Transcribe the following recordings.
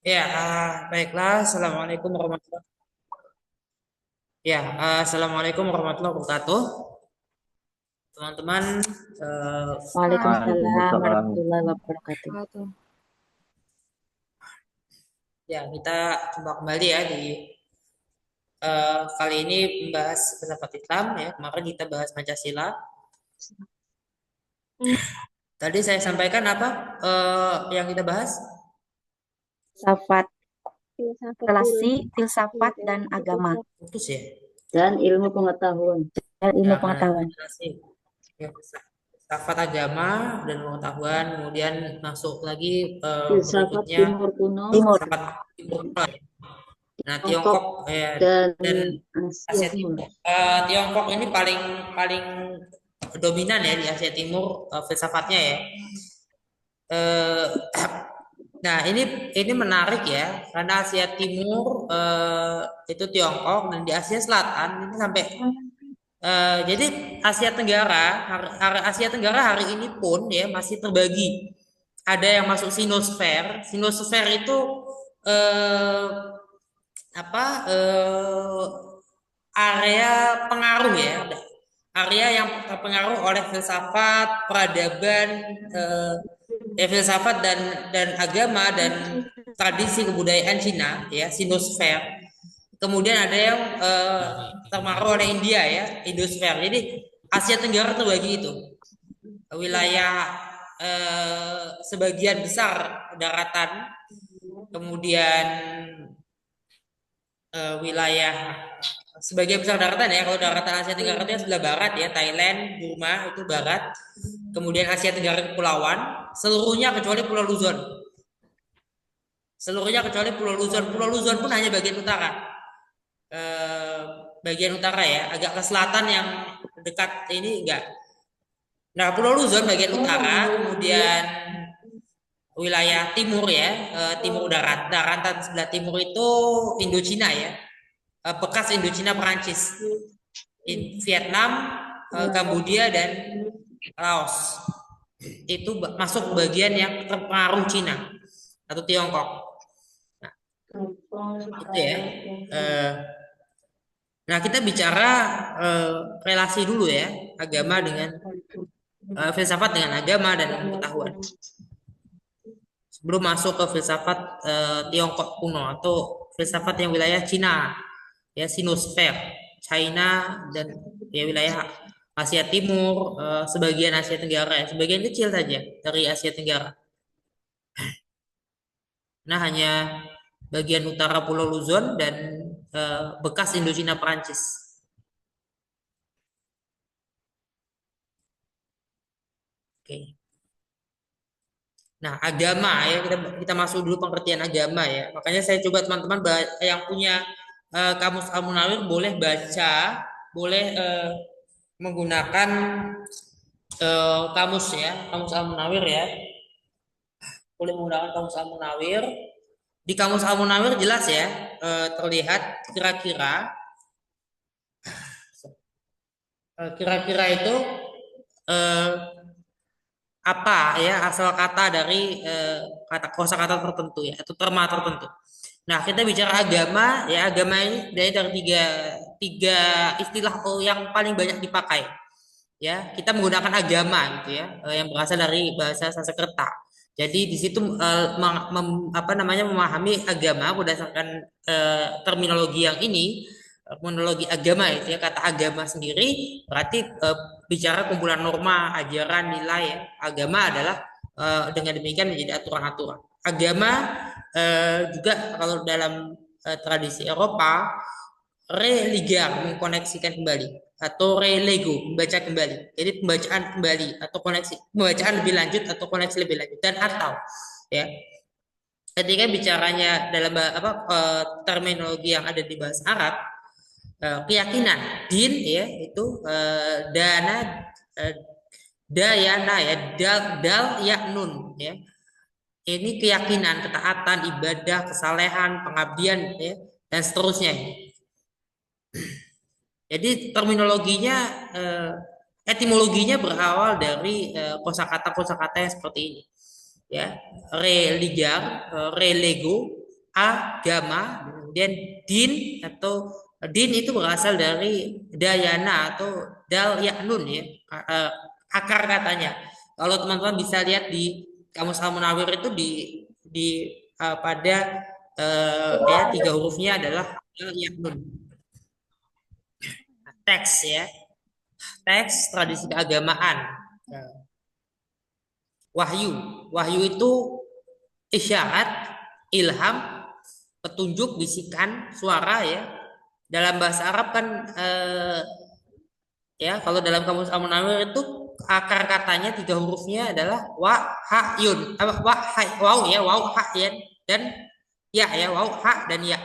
Ya, baiklah. Assalamualaikum warahmatullahi. Ya, assalamualaikum warahmatullahi wabarakatuh, teman-teman. eh, Waalaikumsalam Waalaikumsalam. warahmatullahi wabarakatuh. ya, kita jumpa kembali ya di kali ini membahas filsafat Islam ya. Kemarin kita bahas Pancasila. Tadi saya sampaikan apa yang kita bahas? Filsafat, Filsafat dulu. relasi filsafat dan agama Putus ya. Dan ilmu pengetahuan. dan ilmu Ya, mana? pengetahuan. Jelasin. Ya, filsafat agama dan pengetahuan. Kemudian masuk lagi Filsafat berikutnya Timur kuno, Timur, filsafat Timur. Nah, Tiongkok, Tiongkok ya, dan dan Asia Asia Timur. Timur. Tiongkok ini paling paling dominan ya di Asia Timur filsafatnya ya. Eh, nah, ini menarik ya karena Asia Timur itu Tiongkok dan di Asia Selatan ini sampai jadi Asia Tenggara Asia Tenggara hari ini pun ya masih terbagi. Ada yang masuk sinosfer. Sinosfer itu eh, apa area pengaruh ya, area yang terpengaruh oleh filsafat, peradaban, eh, filsafat dan agama dan tradisi kebudayaan Cina ya, sinosfer. Kemudian ada yang terpengaruh oleh India ya, Indosfer. Jadi Asia Tenggara terbagi itu wilayah sebagian besar daratan, kemudian wilayah sebagian besar daratan ya. Kalau daratan Asia Tenggara itu yang sebelah barat ya, Thailand, Burma itu barat. Kemudian Asia Tenggara kepulauan, seluruhnya kecuali Pulau Luzon. Seluruhnya kecuali Pulau Luzon. Pulau Luzon pun hanya bagian utara. Eh, bagian utara ya, agak ke selatan yang dekat ini enggak. Nah, Pulau Luzon bagian utara, kemudian wilayah timur ya, timur daratan sebelah timur itu Indochina ya, bekas Indochina Perancis, Vietnam, Kambodia dan Laos itu masuk bagian yang terpengaruh Cina atau Tiongkok. Nah, itu ya. Eh, nah, kita bicara relasi dulu ya, agama dengan filsafat dengan agama dan pengetahuan. Sebelum masuk ke filsafat Tiongkok kuno atau filsafat yang wilayah Cina ya, sinosfer China dan ya wilayah Asia Timur, sebagian Asia Tenggara ya, sebagian kecil saja dari Asia Tenggara. Nah, hanya bagian utara Pulau Luzon dan bekas Indochina Perancis. Oke. Nah, agama ya, kita masuk dulu pengertian agama ya. Makanya saya coba teman-teman yang punya kamus Al-Munawir boleh baca, boleh menggunakan kamus ya, kamus Al-Munawir ya. Boleh menggunakan kamus Al-Munawir. Di kamus Al-Munawir jelas ya, terlihat kira-kira kira-kira itu eh, apa ya asal kata dari kata kosakata tertentu ya atau terma tertentu. Nah, kita bicara agama ya, agama ini dari tiga tiga istilah yang paling banyak dipakai ya. Kita menggunakan agama gitu ya, yang berasal dari bahasa Sanskerta. Jadi di situ apa namanya memahami agama berdasarkan terminologi yang ini, terminologi agama itu ya, kata agama sendiri berarti bicara kumpulan norma, ajaran, nilai ya. Agama adalah dengan demikian menjadi aturan-aturan. Agama juga kalau dalam tradisi Eropa, religar mengkoneksikan kembali atau relego membaca kembali. Jadi pembacaan kembali atau koneksi pembacaan lebih lanjut atau koneksi lebih lanjut dan atau ya. Ketika bicaranya dalam apa terminologi yang ada di bahasa Arab, keyakinan din ya itu dana eh, dayana ya dal ya nun ya. Ini keyakinan, ketaatan, ibadah, kesalehan, pengabdian ya dan seterusnya. Jadi terminologinya, etimologinya berawal dari kosakata-kosakata yang seperti ini, ya, religar, relego. agama, kemudian din atau din itu berasal dari dayana atau dal yaknun ya, akar katanya. Kalau teman-teman bisa lihat di Kamus Al-Munawwir itu di pada ya 3 hurufnya adalah dal yaknun. Teks ya, teks tradisi keagamaan. Wahyu, wahyu itu isyarat, ilham, petunjuk, bisikan, suara ya. Dalam bahasa Arab kan ya kalau dalam kamus Al-Munawwir itu akar katanya 3 hurufnya adalah wa ha yun, wa ha, waw ya, waw ha ya, dan ya waw ha dan ya.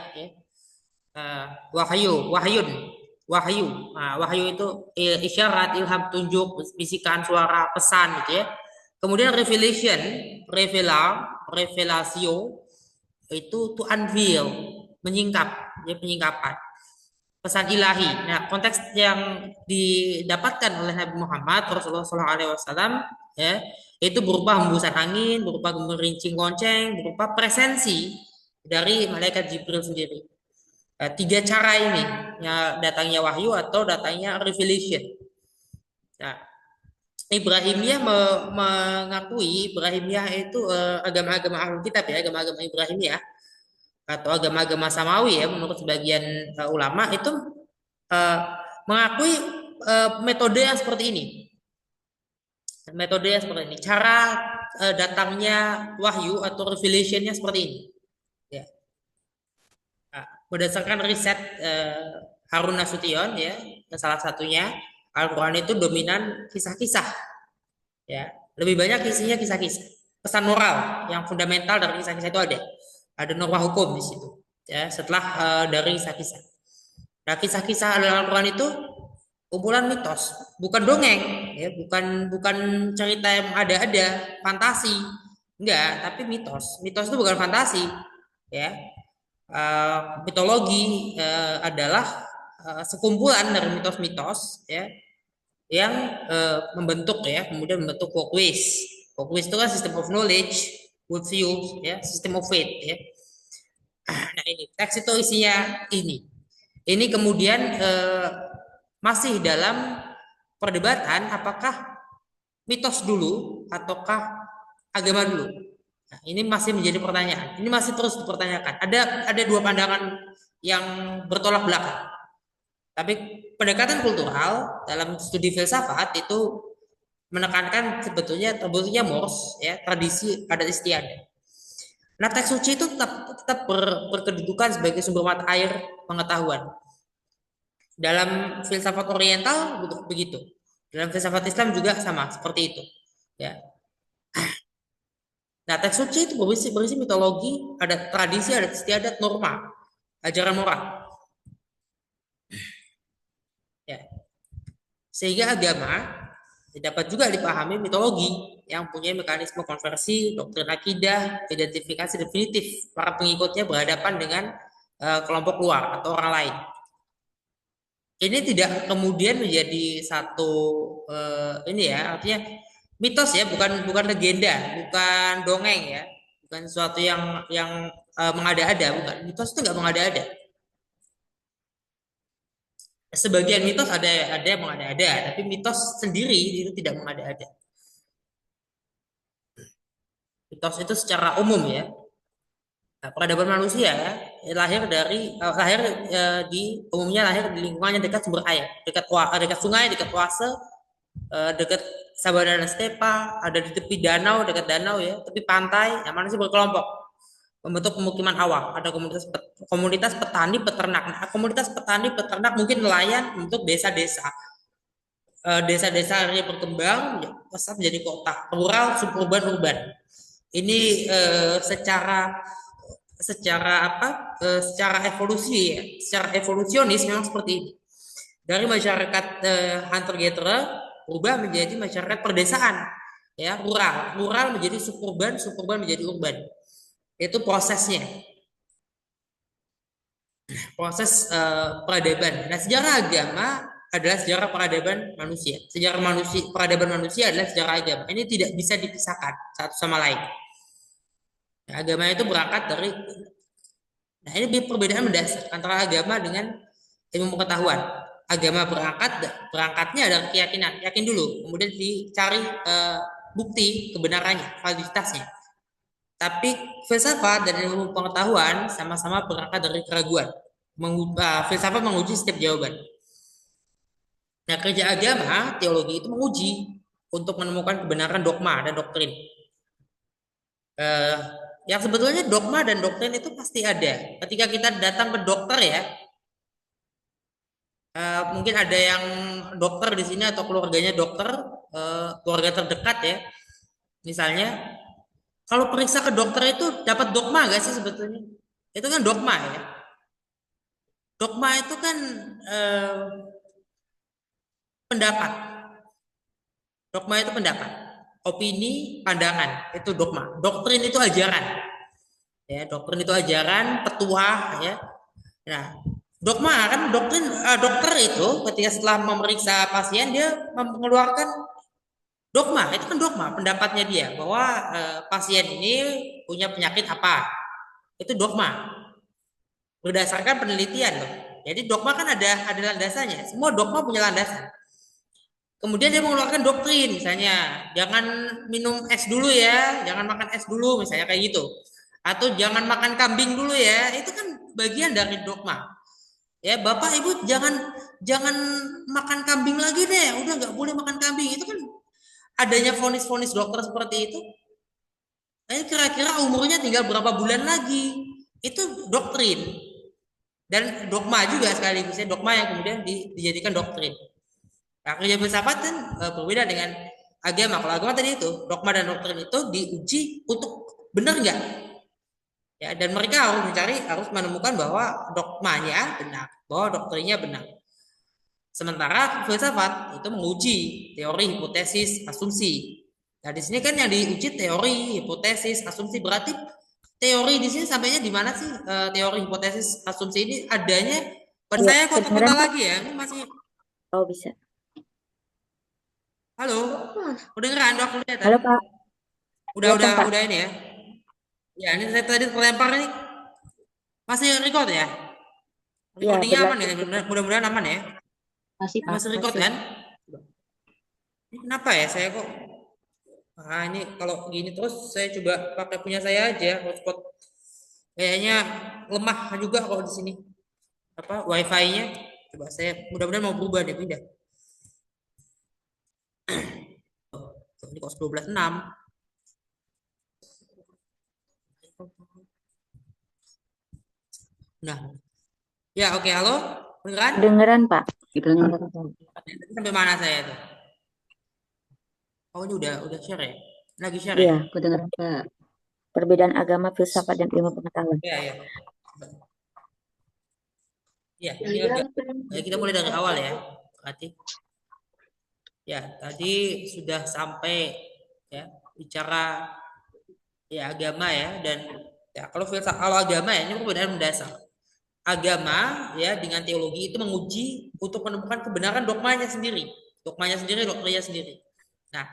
Wahyu, wahyun, wahyu. Nah, wahyu itu isyarat, ilham, tunjuk, bisikan, suara, pesan gitu ya. Kemudian revelation, revelasio itu to unveil, menyingkap, ya penyingkapan. Pesan ilahi. Nah, konteks yang didapatkan oleh Nabi Muhammad Rasulullah SAW ya, itu berupa hembusan angin, berupa gemerincing lonceng, berupa presensi dari malaikat Jibril sendiri. 3 cara ini, ya datangnya wahyu atau datangnya revelation. Nah, Ibrahimiyah mengakui Ibrahimiyah itu agama-agama ahlul kitab ya, agama-agama Ibrahimiyah atau agama-agama Samawi ya menurut sebagian ulama itu mengakui metode yang seperti ini. Metode yang seperti ini. Cara datangnya wahyu atau revelationnya seperti ini. Ya. Nah, berdasarkan riset Harun Nasution ya, salah satunya Al-Quran itu dominan kisah-kisah. Ya, lebih banyak isinya kisah-kisah. Pesan moral yang fundamental dari kisah-kisah itu ada norma hukum di situ ya setelah dari kisah-kisah. Nah, kisah-kisah dalam Al-Quran itu kumpulan mitos, bukan dongeng ya, bukan cerita yang ada fantasi, enggak, tapi mitos. Mitos itu bukan fantasi ya. Mitologi adalah sekumpulan dari mitos-mitos ya yang membentuk ya, kemudian membentuk folkways. Folkways itu kan system of knowledge, worldview ya, system of faith ya. Nah, ini teks itu isinya ini. Ini kemudian masih dalam perdebatan apakah mitos dulu ataukah agama dulu. Nah, ini masih menjadi pertanyaan. Ini masih terus dipertanyakan. Ada 2 pandangan yang bertolak belakang. Tapi pendekatan kultural dalam studi filsafat itu menekankan sebetulnya mors ya, tradisi adat istiadat. Nah, teks suci itu tetap berkedudukan sebagai sumber mata air pengetahuan. Dalam filsafat oriental begitu. Dalam filsafat Islam juga sama seperti itu. Ya. Nah, teks suci itu berisi mitologi, ada tradisi, ada istiadat, norma, ajaran moral. Ya. Sehingga agama dapat juga dipahami mitologi yang punya mekanisme konversi, doktrin akidah, identifikasi definitif para pengikutnya berhadapan dengan kelompok luar atau orang lain. Ini tidak kemudian menjadi satu ini ya, artinya mitos ya, bukan legenda, bukan dongeng ya, bukan sesuatu yang mengada-ada, bukan. Mitos itu nggak mengada-ada. Sebagian mitos ada yang mengada-ada, tapi mitos sendiri itu tidak mengada-ada. Mitos itu secara umum ya. Nah, peradaban manusia lahir umumnya lahir di lingkungan yang dekat sumber air, dekat sungai, dekat oase, dekat sabana dan stepa, ada di tepi danau, dekat danau ya, tepi pantai, yang manusia berkelompok membentuk pemukiman awal. Ada komunitas petani peternak. Nah, komunitas petani peternak mungkin nelayan untuk desa-desa. Desa-desa yang berkembang pesat menjadi kota, rural, suburban, urban. Ini secara evolusi ya, secara evolusionis memang seperti ini. Dari masyarakat hunter gatherer berubah menjadi masyarakat perdesaan ya, rural menjadi suburban menjadi urban. Itu prosesnya, proses peradaban. Nah, sejarah agama adalah sejarah peradaban manusia. Peradaban manusia adalah sejarah agama. Ini tidak bisa dipisahkan satu sama lain. Nah, agama itu berangkat dari Nah, ini perbedaan mendasar antara agama dengan ilmu pengetahuan. Agama berangkatnya adalah keyakinan, yakin dulu, kemudian dicari bukti kebenarannya, validitasnya. Tapi filsafat dan ilmu pengetahuan sama-sama berangkat dari keraguan. Filsafat menguji setiap jawaban. Nah, kerja agama, teologi itu menguji untuk menemukan kebenaran dogma dan doktrin. Eh, yang sebetulnya dogma dan doktrin itu pasti ada. Ketika kita datang ke dokter ya, mungkin ada yang dokter di sini atau keluarganya dokter, keluarga terdekat ya. Misalnya, kalau periksa ke dokter itu dapat dogma gak sih sebetulnya? Itu kan dogma ya. Dogma itu kan pendapat. Dogma itu pendapat. Opini, pandangan, itu dogma. Doktrin itu ajaran. Ya, doktrin itu ajaran, petuah ya. Nah, dogma kan dokter itu ketika setelah memeriksa pasien dia mengeluarkan dogma, itu kan dogma pendapatnya dia bahwa pasien ini punya penyakit apa. Itu dogma. Berdasarkan penelitian loh. Jadi dogma kan ada landasannya. Semua dogma punya landasan. Kemudian dia mengeluarkan doktrin, misalnya jangan minum es dulu ya, jangan makan es dulu, misalnya kayak gitu. Atau jangan makan kambing dulu ya, itu kan bagian dari dogma. Ya, Bapak Ibu jangan makan kambing lagi deh, udah nggak boleh makan kambing. Itu kan adanya vonis-vonis dokter seperti itu. Nah, kira-kira umurnya tinggal berapa bulan lagi? Itu doktrin. Dan dogma juga sekaligus ya, dogma yang kemudian dijadikan doktrin. Nah, kerja filsafat kan berbeda dengan agama. Kalau agama tadi itu dogma dan doktrin itu diuji untuk benar nggak? Ya, dan mereka harus menemukan bahwa dogmanya benar, bahwa doktrinnya benar. Sementara filsafat itu menguji teori, hipotesis, asumsi. Nah, di sini kan yang diuji teori, hipotesis, asumsi. Berarti teori di sini sampainya di mana sih? Teori, hipotesis, asumsi ini adanya pada Ya, saya kota-kota kedengeran, Pak? lagi ya. Ini masih Oh, bisa. halo. Kedengeran, udah kelihatan. Halo, Pak. Kelihatan, Pak. Udah ini ya. Ya, ini saya tadi terlempar nih. Masih record ya? Ya, Recordingnya aman ya? berlanjut. Mudah-mudahan aman ya. Masih Pak. Masih record Masih. kan? Ini kenapa ya saya kok? Ah, ini kalau gini terus saya coba pakai punya saya aja hotspot. Kayaknya lemah juga kalau di sini. Apa wifi-nya? Coba saya mudah-mudahan mau berubah deh pindah. Ini kok 12.6. Nah, ya oke, halo, beneran? Kedengeran, Pak. Kedengeran. Tadi sampai mana saya tuh? Oh, ini udah share ya? Lagi share ya? Iya, Kedengeran Pak. perbedaan agama, filsafat, dan ilmu pengetahuan. Ya, ya. Ya, ini ya, kita mulai dari awal ya. Berarti ya, tadi sudah sampai ya bicara ya agama ya, dan ya kalau agama ya ini perbedaan mendasar. Agama ya dengan teologi itu menguji untuk menemukan kebenaran dogmanya sendiri, doktrinnya sendiri. Nah,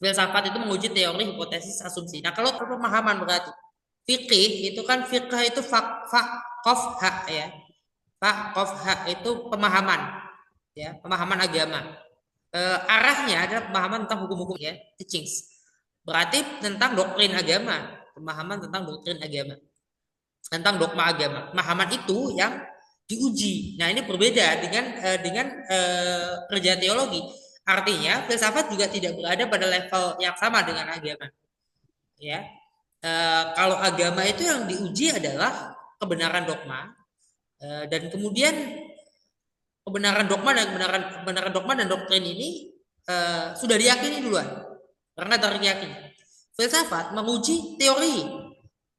filsafat itu menguji teori, hipotesis, asumsi. Nah, kalau pemahaman berarti fikih itu kan fikih itu kof hak ya. Kof hak itu pemahaman ya, pemahaman agama. Arahnya adalah pemahaman tentang hukum-hukum ya, teachings. Berarti tentang doktrin agama, pemahaman tentang doktrin agama, tentang dogma agama. Pemahaman itu yang diuji. Nah, ini berbeda dengan kerja teologi. Artinya filsafat juga tidak berada pada level yang sama dengan agama. Ya, kalau agama itu yang diuji adalah kebenaran dogma, dan kemudian kebenaran dogma dan doktrin ini sudah diyakini duluan karena dari keyakinan. Filsafat menguji teori,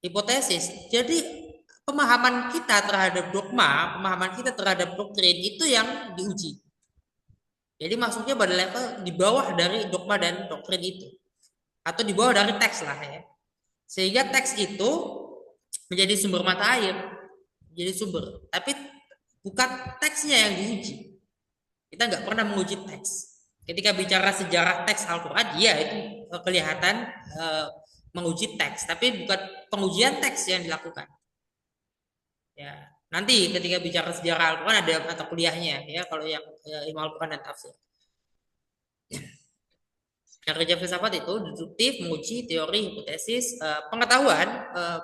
hipotesis. Jadi pemahaman kita terhadap dogma, pemahaman kita terhadap doktrin itu yang diuji. Jadi masuknya pada level di bawah dari dogma dan doktrin itu, atau di bawah dari teks lah ya. Sehingga teks itu menjadi sumber mata air, jadi sumber. Tapi bukan teksnya yang diuji. Kita nggak pernah menguji teks. Ketika bicara sejarah teks Al-Quran, ya itu kelihatan menguji teks, tapi bukan pengujian teks yang dilakukan. Ya, nanti ketika bicara sejarah Al-Quran ada mata kuliahnya ya kalau yang ilmu Al-Quran dan tafsir. Nah, kerja filsafat itu deduktif, menguji teori, hipotesis, pengetahuan,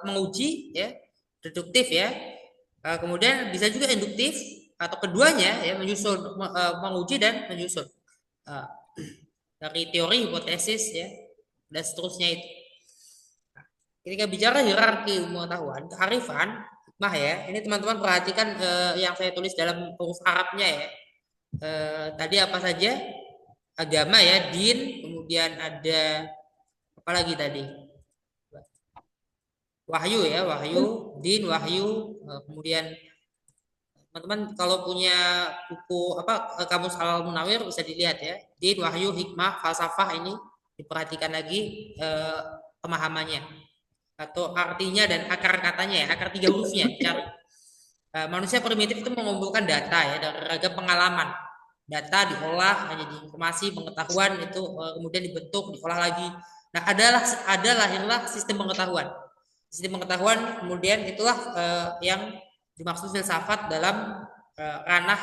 menguji, ya, deduktif ya. Kemudian bisa juga induktif atau keduanya ya menyusun, menguji dan menyusun Eh, dari teori, hipotesis ya dan seterusnya itu. Ketika bicara hierarki ilmu pengetahuan, kearifan, hikmah ya. Ini teman-teman perhatikan yang saya tulis dalam huruf Arabnya ya. Tadi apa saja? Agama ya, din, kemudian ada apa lagi tadi? Wahyu ya, wahyu, din, wahyu, kemudian teman-teman kalau punya buku apa kamus Al Munawir bisa dilihat ya. Din, wahyu, hikmah, falsafah ini diperhatikan lagi pemahamannya atau artinya dan akar katanya ya, akar tiga hurufnya cari. Manusia primitif itu mengumpulkan data ya dari ragam pengalaman. Data diolah menjadi informasi, pengetahuan itu kemudian dibentuk, diolah lagi. Nah, ada lahirlah sistem pengetahuan. Sistem pengetahuan kemudian itulah yang dimaksud filsafat dalam ranah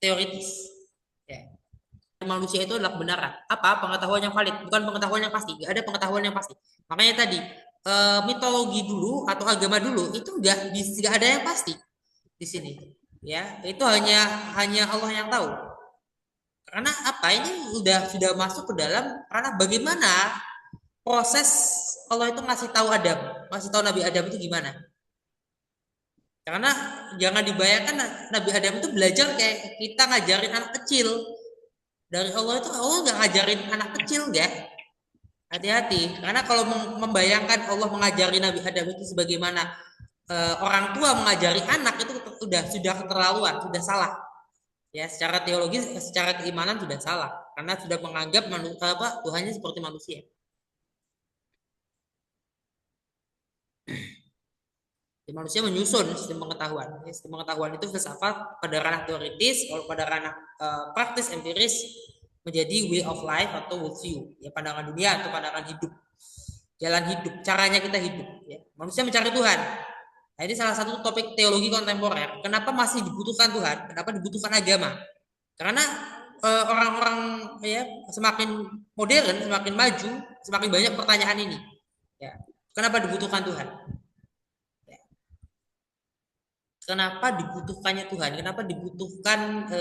teoritis. Ya. Manusia itu adalah kebenaran. Apa? Pengetahuan yang valid, bukan pengetahuan yang pasti. Gak ada pengetahuan yang pasti. Makanya tadi mitologi dulu atau agama dulu itu nggak ada yang pasti di sini. Ya, itu hanya Allah yang tahu. Karena apa? Ini sudah masuk ke dalam karena bagaimana proses Allah itu ngasih tahu Adam, ngasih tahu Nabi Adam itu gimana? Karena jangan dibayangkan Nabi Adam itu belajar kayak kita ngajarin anak kecil. Dari Allah itu Allah nggak ngajarin anak kecil ya. Hati-hati, karena kalau membayangkan Allah mengajari Nabi Adam itu sebagaimana orang tua mengajari anak itu sudah keterlaluan, sudah salah. Ya, secara teologi, secara keimanan sudah salah karena sudah menganggap Tuhannya seperti manusia. Manusia menyusun sistem pengetahuan. Sistem pengetahuan itu filsafat pada ranah teoritis, kalau pada ranah praktis empiris menjadi way of life atau worldview, ya pandangan dunia atau pandangan hidup, jalan hidup, caranya kita hidup. Ya. Manusia mencari Tuhan. Nah, ini salah satu topik teologi kontemporer. Kenapa masih dibutuhkan Tuhan? Kenapa dibutuhkan agama? Karena orang-orang ya semakin modern, semakin maju, semakin banyak pertanyaan ini. Ya. Kenapa dibutuhkan Tuhan? Kenapa dibutuhkannya Tuhan? Kenapa dibutuhkan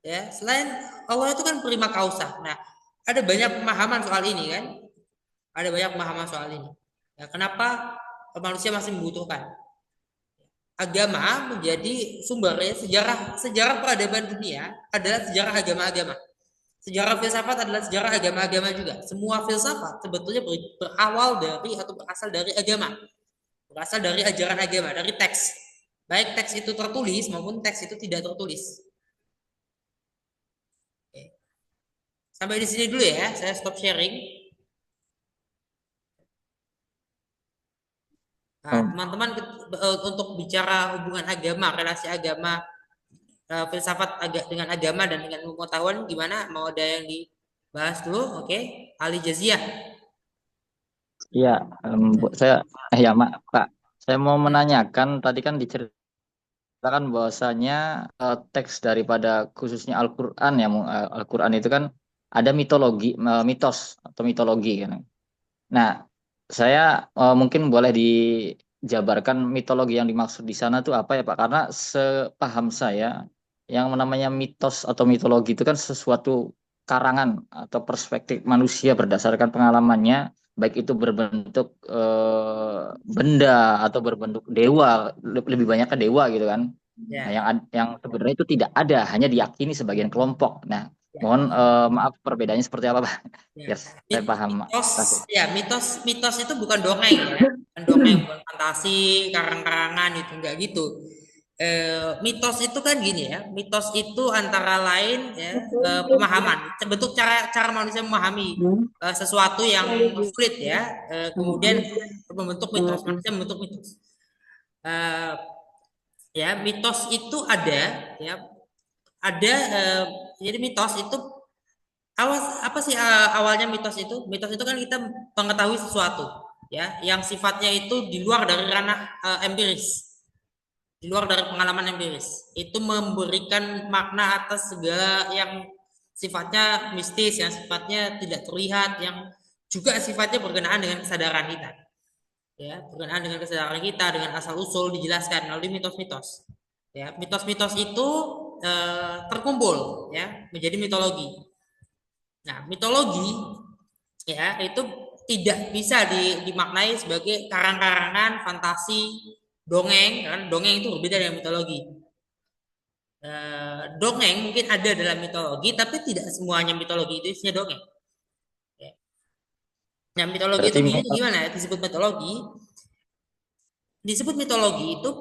ya selain Allah itu kan prima causa. Nah, ada banyak pemahaman soal ini kan? Ada banyak pemahaman soal ini. Ya, kenapa manusia masih membutuhkan? Agama menjadi sumber ya, sejarah peradaban dunia adalah sejarah agama-agama. Sejarah filsafat adalah sejarah agama-agama juga. Semua filsafat sebetulnya berawal dari atau berasal dari agama. Berasal dari ajaran agama, dari teks. Baik teks itu tertulis maupun teks itu tidak tertulis. Oke. Sampai di sini dulu ya, saya stop sharing. Nah, teman-teman untuk bicara hubungan agama, relasi agama, filsafat dengan agama dan dengan pengetahuan gimana? Mau ada yang dibahas dulu? Oke, Ali Jaziah. Iya, saya ya Pak, saya mau menanyakan tadi kan diceritakan bahwasanya teks daripada khususnya Al-Qur'an ya, Al-Qur'an itu kan ada mitologi, mitos atau mitologi kan. Nah, saya mungkin boleh dijabarkan mitologi yang dimaksud di sana tuh apa ya Pak? Karena sepaham saya yang namanya mitos atau mitologi itu kan sesuatu karangan atau perspektif manusia berdasarkan pengalamannya, baik itu berbentuk benda atau berbentuk dewa, lebih banyak ke dewa gitu kan. Ya. Nah, yang sebenarnya itu tidak ada, hanya diyakini sebagian kelompok. Nah, mohon maaf perbedaannya seperti apa Pak? Ya. Biar saya paham. Mitos itu bukan dongeng ya, bukan dongeng, bukan fantasi, karang-karangan itu enggak gitu. Mitos itu kan gini ya, mitos itu antara lain ya pemahaman, bentuk cara manusia memahami sesuatu yang sulit ya, kemudian membentuk mitos, manusia membentuk mitos. Ya mitos itu ada ya, jadi mitos itu apa sih awalnya mitos itu? Mitos itu kan kita mengetahui sesuatu ya yang sifatnya itu di luar dari ranah empiris. di luar dari pengalaman empiris. Itu memberikan makna atas segala yang sifatnya mistis, yang sifatnya tidak terlihat, yang juga sifatnya berkenaan dengan kesadaran kita. Ya, berkenaan dengan kesadaran kita, dengan asal usul dijelaskan melalui mitos-mitos. Ya, mitos-mitos itu terkumpul ya menjadi mitologi. Nah, mitologi ya itu tidak bisa dimaknai sebagai karang-karangan, fantasi, dongeng, kan dongeng itu berbeda dengan mitologi. Dongeng mungkin ada dalam mitologi, tapi tidak semuanya mitologi itu isinya dongeng. Ya. Nah, mitologi itu Berarti gimana ya? Disebut mitologi itu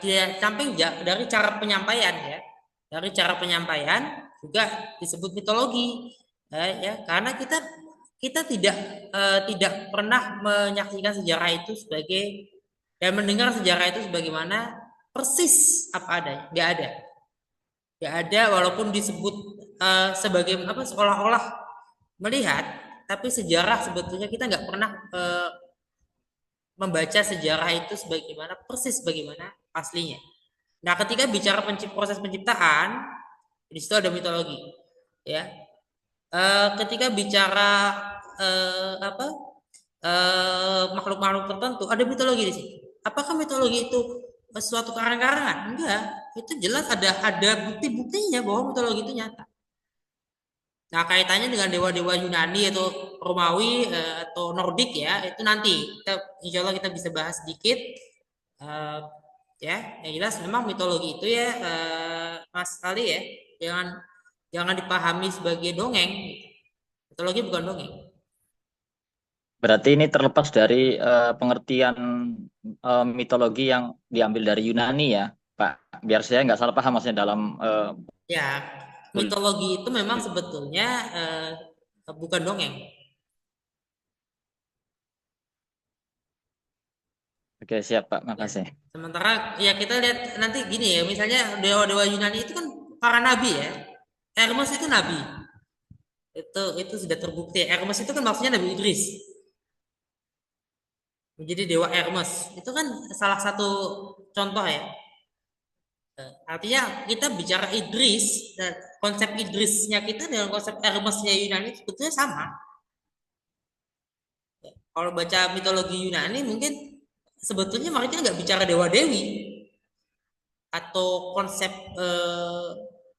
dia samping dari cara penyampaian ya, dari cara penyampaian juga disebut mitologi ya, karena kita tidak pernah menyaksikan sejarah itu sebagai dan mendengar sejarah itu sebagaimana persis apa adanya, nggak ada walaupun disebut sebagai apa seolah-olah melihat, tapi sejarah sebetulnya kita nggak pernah membaca sejarah itu sebagaimana persis bagaimana aslinya. Nah, ketika bicara proses penciptaan, di situ ada mitologi, ya. Ketika bicara apa makhluk-makhluk tertentu, ada mitologi di situ. Apakah mitologi itu suatu karang-karangan? Enggak, itu jelas ada bukti-buktinya bahwa mitologi itu nyata. Nah, kaitannya dengan dewa-dewa Yunani atau Romawi atau Nordik ya, itu nanti insya Allah kita bisa bahas sedikit. Eh, ya, yang jelas memang mitologi itu ya, Mas Ali ya, jangan jangan dipahami sebagai dongeng. Mitologi bukan dongeng. berarti ini terlepas dari pengertian mitologi yang diambil dari Yunani ya, Pak. Biar saya nggak salah paham maksudnya dalam Ya, mitologi itu memang sebetulnya bukan dongeng. Oke, siap Pak, Ya. makasih. Sementara ya kita lihat nanti gini ya, misalnya dewa-dewa Yunani itu kan para nabi ya. Hermes itu nabi. Itu sudah terbukti. Hermes itu kan maksudnya Nabi Idris. Menjadi dewa Hermes. Itu kan salah satu contoh ya. Artinya kita bicara Idris dan konsep Idrisnya kita dengan konsep Hermesnya Yunani sebetulnya sama. Kalau baca mitologi Yunani mungkin sebetulnya mereka nggak bicara dewa dewi atau konsep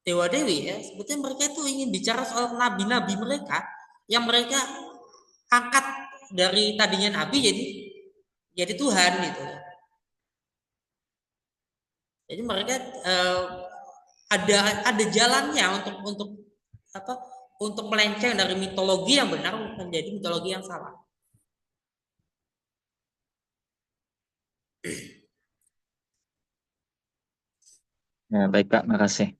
dewa dewi ya. Sebetulnya mereka itu ingin bicara soal nabi-nabi mereka yang mereka angkat dari tadinya nabi jadi Tuhan gitu. Jadi mereka ada jalannya untuk apa? Untuk melenceng dari mitologi yang benar menjadi mitologi yang salah. Ya, baik Pak, makasih.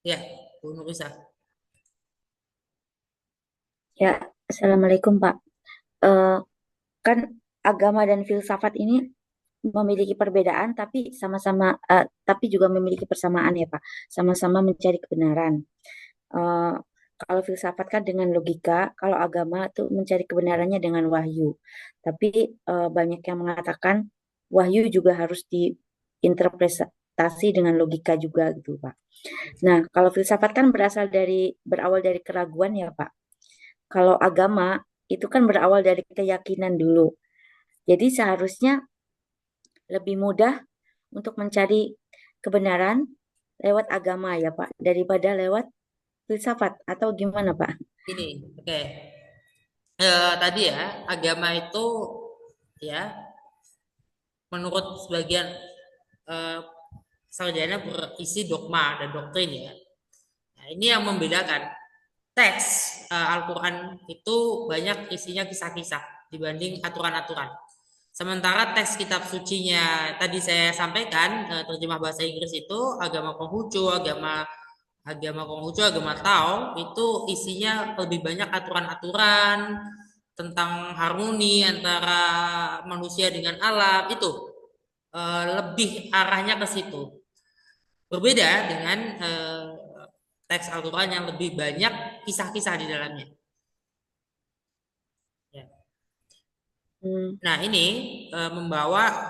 Ya, Bu Nurisa. Ya, Assalamualaikum Pak. Eh, kan agama dan filsafat ini memiliki perbedaan tapi juga memiliki persamaan ya Pak. Sama-sama mencari kebenaran. Eh, kalau filsafat kan dengan logika, kalau agama tuh mencari kebenarannya dengan wahyu. Tapi banyak yang mengatakan wahyu juga harus diinterpretasi dengan logika juga gitu Pak. Nah, kalau filsafat kan berawal dari keraguan ya Pak. Kalau agama itu kan berawal dari keyakinan dulu. Jadi seharusnya lebih mudah untuk mencari kebenaran lewat agama ya Pak, daripada lewat filsafat atau gimana Pak? Ini, oke. Tadi ya, agama itu ya menurut sebagian eh, sarjana berisi dogma dan doktrin ya. Nah, ini yang membedakan teks Al-Quran itu banyak isinya kisah-kisah dibanding aturan-aturan. Sementara teks kitab sucinya tadi saya sampaikan terjemah bahasa Inggris itu agama Konghucu, agama agama Konghucu, agama Tao itu isinya lebih banyak aturan-aturan tentang harmoni antara manusia dengan alam itu lebih arahnya ke situ. Berbeda dengan teks Al-Quran yang lebih banyak kisah-kisah di dalamnya. Ya. Hmm. Nah, ini membawa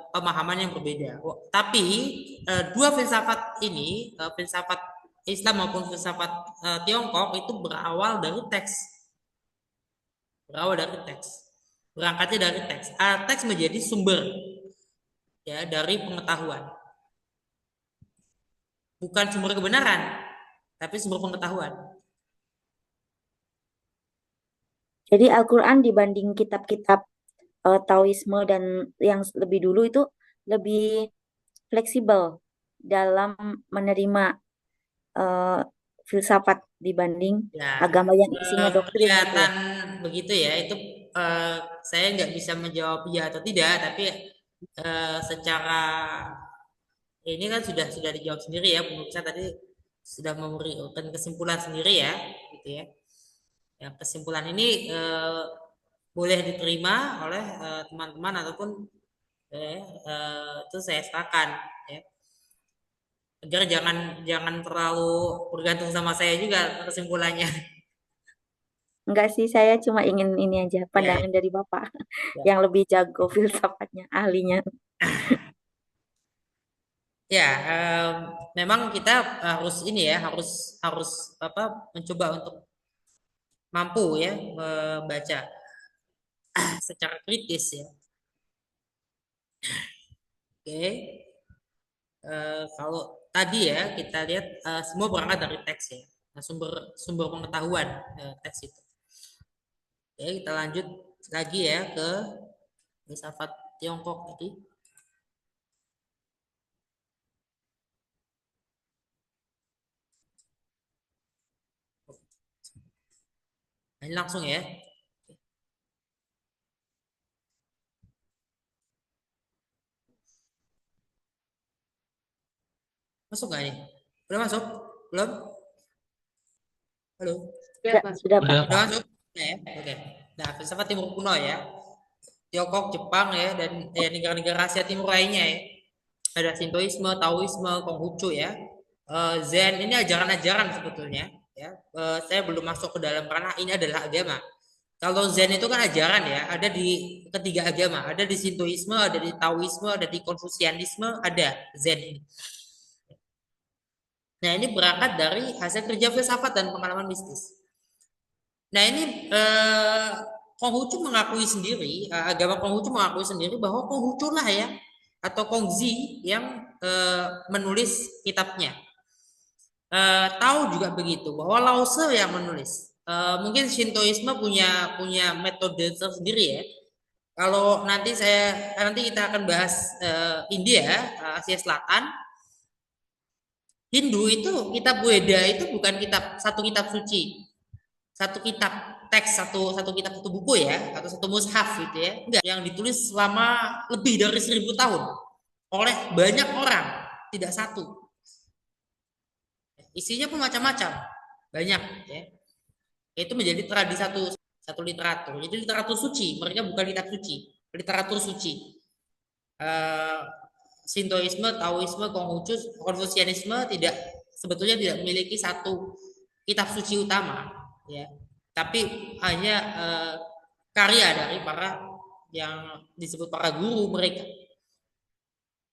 pemahaman yang berbeda. Tapi dua filsafat ini, filsafat Islam maupun filsafat Tiongkok itu berawal dari teks, berawal dari teks, berangkatnya dari teks. Teks menjadi sumber ya dari pengetahuan, bukan sumber kebenaran, tapi sumber pengetahuan. Jadi Al-Quran dibanding kitab-kitab Taoisme dan yang lebih dulu itu lebih fleksibel dalam menerima eh, filsafat dibanding Ya, agama yang isinya doktrin gitu ya. kelihatan begitu ya. Itu eh, saya nggak bisa menjawab ya atau tidak, tapi secara ini kan sudah dijawab sendiri ya, pemirsa tadi sudah memberikan kesimpulan sendiri ya, gitu ya. Ya, kesimpulan ini boleh diterima oleh teman-teman ataupun itu saya serahkan ya. Agar jangan jangan terlalu bergantung sama saya juga kesimpulannya. Enggak sih, saya cuma ingin ini aja Ya, pandangan dari Bapak ya. yang lebih jago filsafatnya, ahlinya. Ya, memang kita harus ini ya, harus harus apa mencoba untuk mampu ya membaca secara kritis ya. Oke. Kalau tadi ya kita lihat semua berangkat dari teks ya. Nah, sumber sumber pengetahuan teks itu. Oke, kita lanjut lagi ya ke filsafat Tiongkok tadi. Nah, ini langsung ya. Masuk nggak nih? Udah masuk? Belum? Halo? Ya, Sudah, Pak. sudah Pak. Udah masuk? Nah, ya? Oke. Nah, filsafat Timur kuno ya. Tiongkok, Jepang ya, dan negara-negara Asia Timur lainnya ya. Ada Sintoisme, Taoisme, Konghucu ya. Zen ini ajaran-ajaran sebetulnya. Ya, saya belum masuk ke dalam karena ini adalah agama. Kalau Zen itu kan ajaran ya, ada di ketiga agama, ada di Sintoisme, ada di Taoisme, ada di Konfusianisme, ada Zen ini. Nah, ini berangkat dari hasil kerja filsafat dan pengalaman mistis. Nah, ini Konghucu mengakui sendiri, agama Konghucu mengakui sendiri bahwa Konghucu lah ya, atau Kongzi yang menulis kitabnya. Tahu juga begitu bahwa Lao Tse yang menulis. Mungkin Shintoisme punya punya metode tersendiri ya. Kalau nanti kita akan bahas India, Asia Selatan, Hindu itu kitab Weda itu bukan satu kitab suci, satu kitab teks, satu kitab, satu buku ya, atau satu mushaf gitu ya. Enggak, yang ditulis selama lebih dari 1000 tahun oleh banyak orang, tidak satu. Isinya pun macam-macam, banyak ya. Itu menjadi tradisi satu literatur. Jadi literatur suci, mereka bukan kitab suci, literatur suci. Eh, Sintoisme, Taoisme, Konghucu, Konfusianisme sebetulnya tidak memiliki satu kitab suci utama, ya. Tapi hanya karya dari para yang disebut para guru mereka.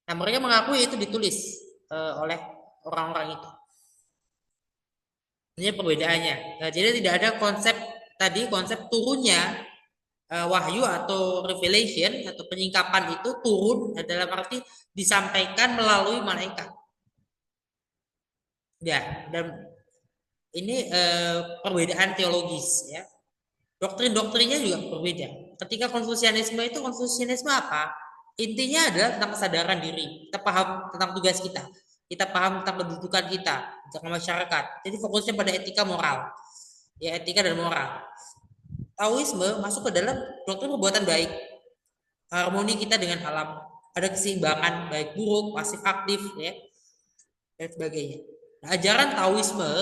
Nah, mereka mengakui itu ditulis oleh orang-orang itu. Ini perbedaannya. Nah, jadi tidak ada konsep turunnya wahyu atau revelation atau penyingkapan itu turun dalam arti disampaikan melalui malaikat. Ya, dan ini perbedaan teologis ya. Doktrin-doktrinnya juga berbeda. Ketika Konfusianisme apa? Intinya adalah tentang kesadaran diri. Kita paham tentang tugas kita. Kita paham tentang kedudukan kita tentang masyarakat. Jadi fokusnya pada etika moral. Ya, etika dan moral. Taoisme masuk ke dalam doktrin perbuatan baik. Harmoni kita dengan alam. Ada keseimbangan baik buruk, pasif aktif ya, dan sebagainya. Nah, ajaran Taoisme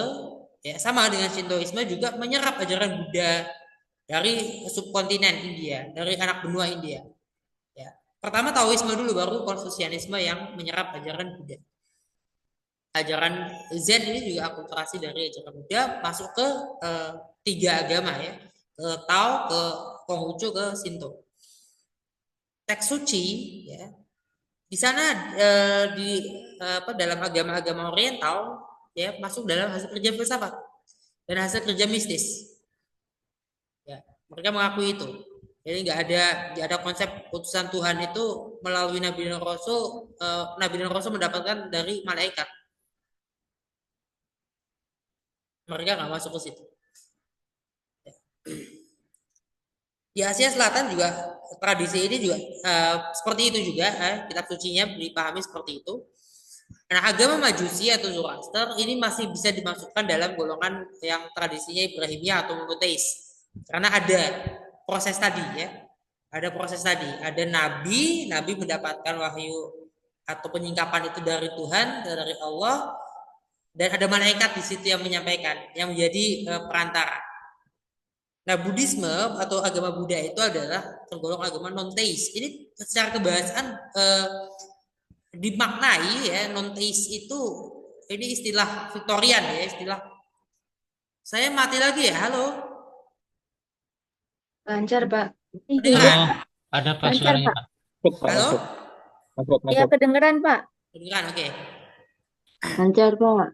ya sama dengan Shintoisme juga menyerap ajaran Buddha dari subkontinen India, dari anak benua India. Ya. Pertama Taoisme dulu, baru Konfusianisme yang menyerap ajaran Buddha. Ajaran Zen ini juga akulturasi dari ajaran Buddha masuk ke tiga agama ya, ke Tao, ke Konghucu, ke Shinto. teks suci, ya. Di sana di dalam agama-agama Oriental ya masuk dalam hasil kerja filsafat dan hasil kerja mistis. Ya, mereka mengakui itu. Jadi nggak ada konsep putusan Tuhan itu melalui Nabi dan Rasul. Nabi dan Rasul mendapatkan dari malaikat. Mereka nggak masuk ke situ. Di Asia Selatan juga tradisi ini juga seperti itu juga. Kitab sucinya dipahami seperti itu. Nah, agama Majusi atau Zoroaster ini masih bisa dimasukkan dalam golongan yang tradisinya Ibrahimiyah atau monoteis. Karena ada proses tadi ya. Ada proses tadi, ada nabi mendapatkan wahyu atau penyingkapan itu dari Tuhan, dari Allah, dan ada malaikat di situ yang menyampaikan, yang menjadi perantara. Nah, Buddhisme atau agama Buddha itu adalah tergolong agama non-teis. Ini secara kebahasaan dimaknai ya, non-teis itu ini istilah Victorian ya, istilah. Saya mati lagi ya, halo. Lancar, Pak. Kedengeran? Ada Pak Lancar, suaranya, Pak. Pak. Halo? Ya, kedengeran, Pak. Kedengeran, oke. Lancar, Pak.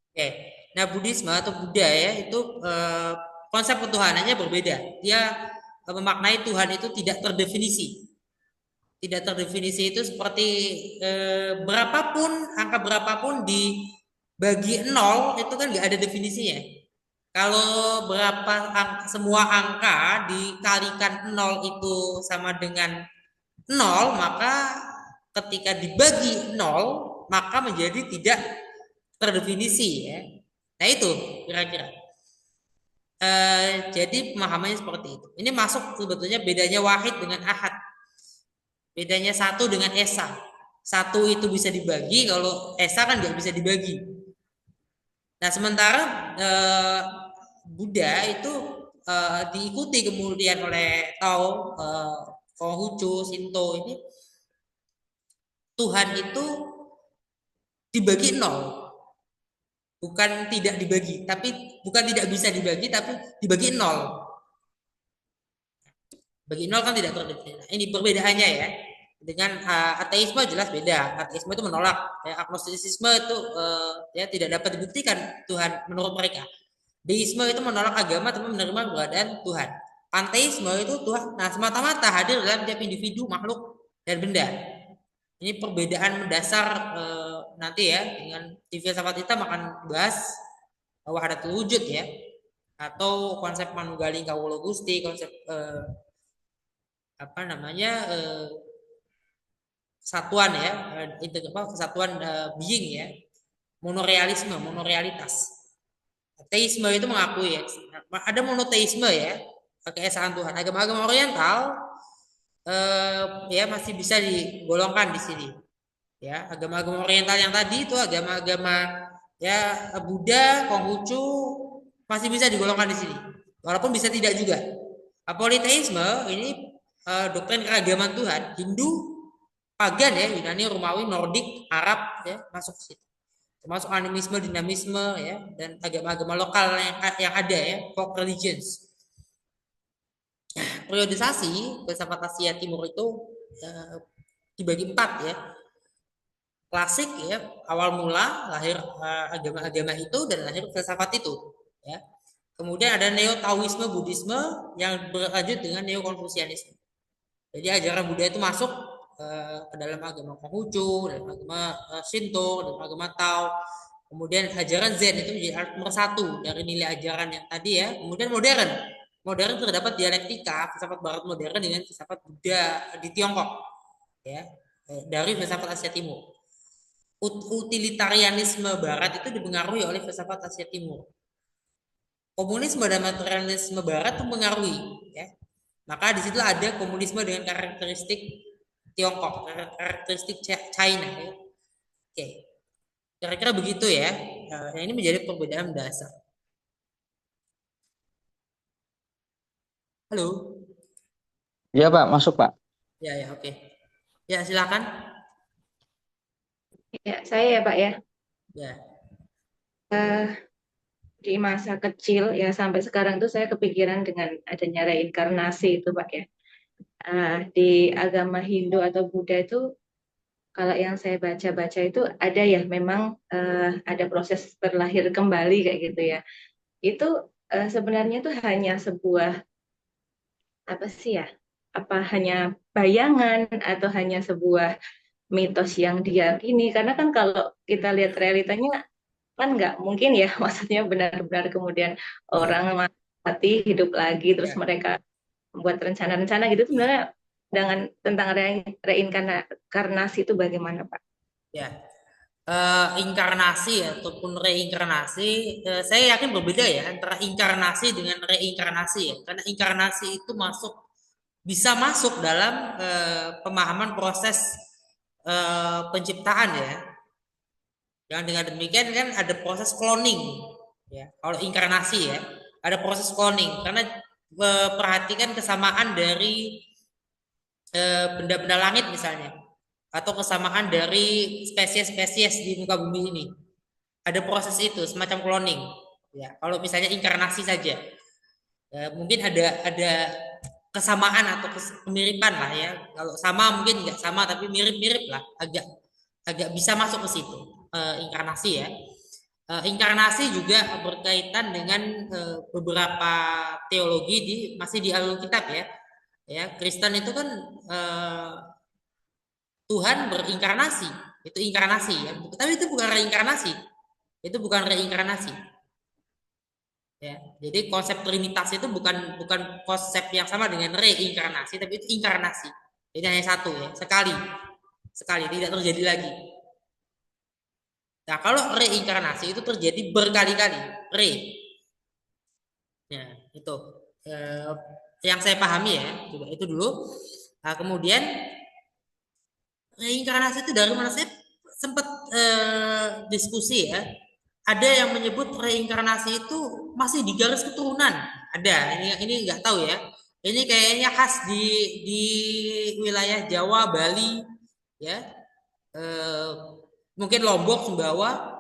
Oke. Nah, Buddhisme atau Buddha ya itu konsep ketuhanannya berbeda. Dia memaknai Tuhan itu tidak terdefinisi. Tidak terdefinisi itu seperti angka berapapun dibagi 0 itu kan nggak ada definisinya. Kalau semua angka dikalikan 0 itu sama dengan 0, maka ketika dibagi 0 maka menjadi tidak terdefinisi ya. Nah itu kira-kira. Jadi pemahamannya seperti itu. Ini masuk sebetulnya bedanya wahid dengan ahad. Bedanya satu dengan esa. Satu itu bisa dibagi, kalau esa kan nggak bisa dibagi. Nah sementara Buddha itu diikuti kemudian oleh Tao, Konghucu, Shinto ini Tuhan itu dibagi 0. Bukan tidak dibagi, tapi bukan tidak bisa dibagi, tapi dibagi 0. Bagi 0 kan tidak terdefinisi. Ini perbedaannya ya. Dengan ateisme jelas beda. Ateisme itu menolak, ya, agnostisisme itu ya tidak dapat dibuktikan Tuhan menurut mereka. Deisme itu menolak agama tapi menerima keberadaan Tuhan. Panteisme itu Tuhan semata-mata hadir dalam tiap individu, makhluk, dan benda. Ini perbedaan mendasar nanti ya dengan di filsafat kita akan bahas wahdatul wujud ya, atau konsep manunggaling kawula Gusti, konsep kesatuan ya, kesatuan being ya, monorealitas. Teisme itu mengakui ya, ada monoteisme ya, keesaan Tuhan. Agama-agama Oriental ya masih bisa digolongkan di sini. Ya, agama-agama Oriental yang tadi itu agama-agama ya Buddha, Konghucu masih bisa digolongkan di sini. Walaupun bisa tidak juga. Politeisme ini doktrin keragaman Tuhan, Hindu, pagan ya, Yunani, Romawi, Nordik, Arab ya masuk ke situ. Termasuk animisme, dinamisme ya, dan agama-agama lokal yang ada ya, folk religions. Periodisasi filsafat Asia Timur itu dibagi 4 ya. Klasik ya, awal mula lahir agama-agama itu dan lahir filsafat itu ya. Kemudian ada neo-taoisme Buddhisme yang berlanjut dengan neo-konfusianisme. Jadi ajaran Buddha itu masuk ke dalam agama Konghucu, dalam agama Shinto, dalam agama Tao. Kemudian ajaran Zen itu menjadi alat nomor 1 dari nilai ajaran yang tadi ya. Kemudian modern terdapat dialektika filsafat Barat modern dengan filsafat Buddha di Tiongkok ya, dari filsafat Asia Timur. Utilitarianisme Barat itu dipengaruhi oleh filsafat Asia Timur. Komunisme dan materialisme Barat itu mengaruhi ya. Maka disitulah ada komunisme dengan karakteristik Tiongkok, karakteristik China ya. Oke. Kira-kira begitu ya. Ini menjadi perbedaan dasar. Halo. Iya Pak, masuk Pak. Ya, oke. Ya, silakan. Ya, saya ya, Pak ya. Ya. Di masa kecil ya sampai sekarang tuh saya kepikiran dengan adanya reinkarnasi itu, Pak ya. Di agama Hindu atau Buddha itu, kalau yang saya baca-baca itu ada ya, memang ada proses terlahir kembali kayak gitu ya. Itu sebenarnya itu hanya sebuah apa sih ya? Apa hanya bayangan atau hanya sebuah mitos yang diyakini? Karena kan kalau kita lihat realitanya kan nggak mungkin ya, maksudnya benar-benar kemudian orang Ya, mati hidup lagi terus ya, mereka membuat rencana-rencana gitu. Sebenarnya dengan tentang reinkarnasi itu bagaimana Pak? ya. Inkarnasi ataupun reinkarnasi, saya yakin berbeda ya antara inkarnasi dengan reinkarnasi ya. Karena inkarnasi itu bisa masuk dalam pemahaman proses penciptaan ya. Yang dengan demikian kan ada proses cloning ya. Kalau inkarnasi ya, ada proses cloning karena perhatikan kesamaan dari benda-benda langit misalnya atau kesamaan dari spesies-spesies di muka bumi ini. Ada proses itu semacam cloning. Ya, kalau misalnya inkarnasi saja, mungkin ada kesamaan atau kemiripan lah ya. Kalau sama mungkin nggak sama tapi mirip-mirip lah, agak agak bisa masuk ke situ inkarnasi ya. Inkarnasi juga berkaitan dengan beberapa teologi masih di Alkitab ya. Ya, Kristen itu kan Tuhan berinkarnasi, itu inkarnasi ya. Tapi itu bukan reinkarnasi. Itu bukan reinkarnasi. Ya, jadi konsep trinitas itu bukan bukan konsep yang sama dengan reinkarnasi, tapi itu inkarnasi. Jadi hanya satu ya, sekali, sekali tidak terjadi lagi. Nah, kalau reinkarnasi itu terjadi berkali-kali, re. Ya, itu eh, yang saya pahami ya, coba itu dulu. Nah, kemudian reinkarnasi itu dari mana saya sempat diskusi ya. Ada yang menyebut reinkarnasi itu masih di garis keturunan. Ada, ini nggak tahu ya. Ini kayaknya khas di wilayah Jawa, Bali, ya. Eh, Mungkin Lombok, Sumbawa,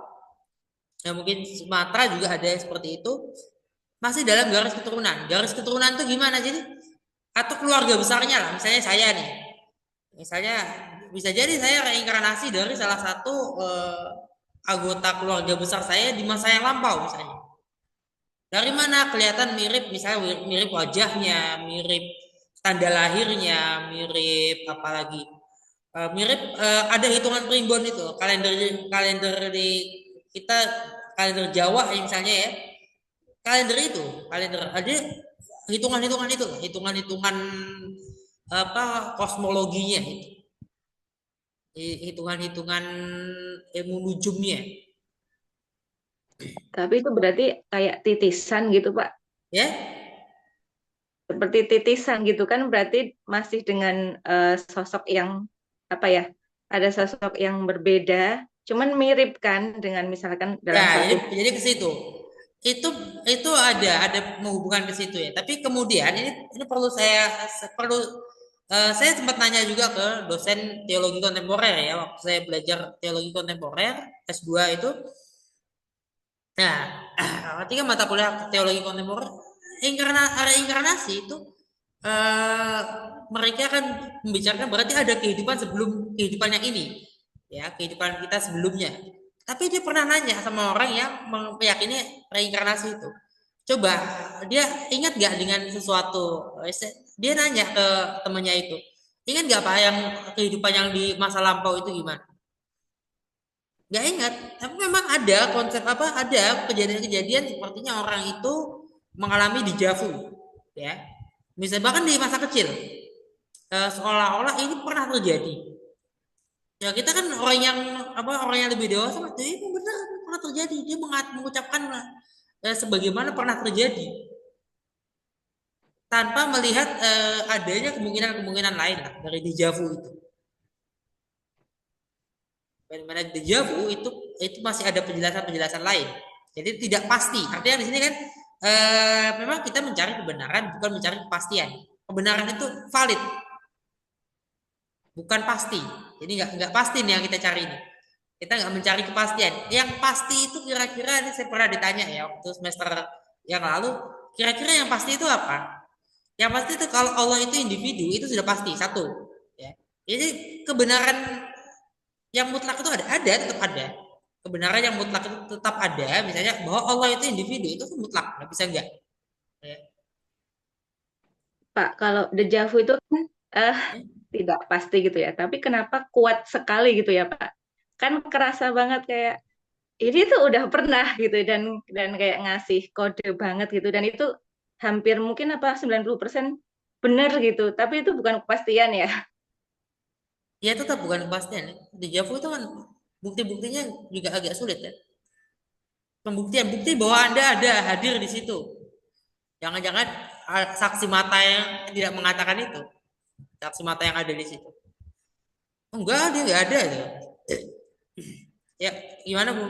ya mungkin Sumatera juga ada yang seperti itu. Masih dalam garis keturunan. Garis keturunan itu gimana jadi? Atau keluarga besarnya lah. Misalnya saya nih. Misalnya bisa jadi saya reinkarnasi dari salah satu anggota keluarga besar saya di masa yang lampau misalnya. Dari mana kelihatan mirip, misalnya mirip wajahnya, mirip tanda lahirnya, mirip apalagi mirip ada hitungan primbon itu kalender kalender di kita kalender Jawa ya, misalnya ya kalender itu kalender ada hitungan-hitungan itu hitungan-hitungan apa kosmologinya itu hitungan-hitungan ilmu nujumnya Tapi itu berarti kayak titisan gitu Pak. ya. Seperti titisan gitu kan, berarti masih dengan sosok yang apa ya? Ada sosok yang berbeda, cuman mirip kan dengan misalkan dalam Ya, satu. jadi ke situ. Itu ada menghubungkan ke situ ya. Tapi kemudian ini perlu perlu saya sempat nanya juga ke dosen teologi kontemporer ya waktu saya belajar teologi kontemporer S2 itu. Nah, ketika mata kuliah teologi kontemporer reinkarnasi itu eh, mereka akan membicarakan berarti ada kehidupan sebelum kehidupan yang ini. Ya, kehidupan kita sebelumnya. Tapi dia pernah nanya sama orang yang meyakini reinkarnasi itu. Coba dia ingat gak dengan sesuatu? Dia nanya ke temannya itu. Ingat gak apa yang kehidupan yang di masa lampau itu gimana? Gak ingat. Tapi memang ada konsep apa? Ada kejadian-kejadian sepertinya orang itu mengalami dejavu, ya. Misalnya bahkan di masa kecil, seolah-olah ini pernah terjadi. Ya kita kan orang yang lebih dewasa, itu benar pernah terjadi. Dia mengucapkan sebagaimana pernah terjadi tanpa melihat adanya kemungkinan-kemungkinan lain lah dari dejavu itu. Bagaimana dejavu itu masih ada penjelasan-penjelasan lain. Jadi tidak pasti. Artinya di sini kan memang kita mencari kebenaran bukan mencari kepastian. Kebenaran itu valid, bukan pasti. Jadi nggak pasti nih yang kita cari ini. Kita nggak mencari kepastian. Yang pasti itu kira-kira ini saya pernah ditanya ya waktu semester yang lalu. Kira-kira yang pasti itu apa? Yang pasti itu kalau Allah itu individu itu sudah pasti satu. Ya. Jadi kebenaran yang mutlak itu ada tetap ada. Kebenaran yang mutlak itu tetap ada. Misalnya bahwa Allah itu individu itu kan mutlak, nggak bisa enggak. Ya. Pak, kalau dejavu itu kan tidak pasti gitu ya. Tapi kenapa kuat sekali gitu ya, Pak? Kan kerasa banget kayak ini tuh udah pernah gitu dan kayak ngasih kode banget gitu dan itu hampir mungkin apa 90% benar gitu. Tapi itu bukan kepastian ya. Ya tetap bukan kepastian. Deja vu itu kan bukti-buktinya juga agak sulit ya. Pembuktian bukti bahwa Anda ada hadir di situ. Jangan-jangan saksi mata yang tidak mengatakan itu. Saksi mata yang ada di situ. Enggak, dia nggak ada tuh. Ya, gimana Bu?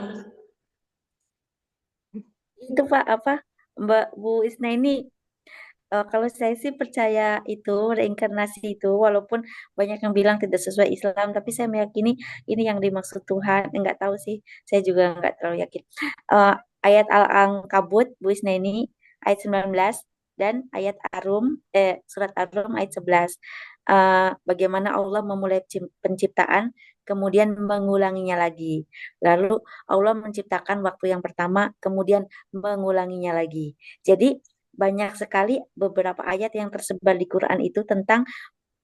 Itu Pak apa Mbak Bu Isna ini kalau saya sih percaya itu reinkarnasi itu walaupun banyak yang bilang tidak sesuai Islam tapi saya meyakini ini yang dimaksud Tuhan. Enggak tahu sih, saya juga enggak terlalu yakin. Eh, ayat Al-Ankabut Bu Isna ini ayat 19 dan ayat surat Ar-Rum ayat 11. Bagaimana Allah memulai penciptaan kemudian mengulanginya lagi. Lalu Allah menciptakan waktu yang pertama kemudian mengulanginya lagi. Jadi banyak sekali beberapa ayat yang tersebar di Quran itu tentang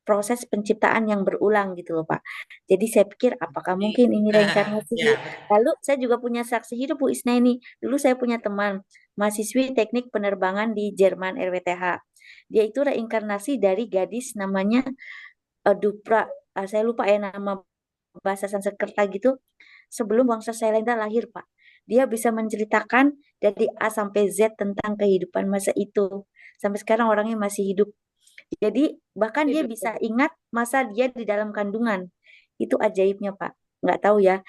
proses penciptaan yang berulang gitu loh Pak. Jadi saya pikir apakah mungkin ini reinkarnasi? Ya, Lalu saya juga punya saksi hidup Bu Isna ini. Dulu saya punya teman mahasiswi teknik penerbangan di Jerman RWTH. Dia itu reinkarnasi dari gadis namanya Dupra. Saya lupa ya nama bahasa Sanskerta gitu. Sebelum bangsa Sailendra lahir Pak. Dia bisa menceritakan dari A sampai Z tentang kehidupan masa itu. Sampai sekarang orangnya masih hidup. Jadi bahkan dia Itu. bisa ingat masa dia di dalam kandungan. Itu ajaibnya Pak. Nggak tahu ya.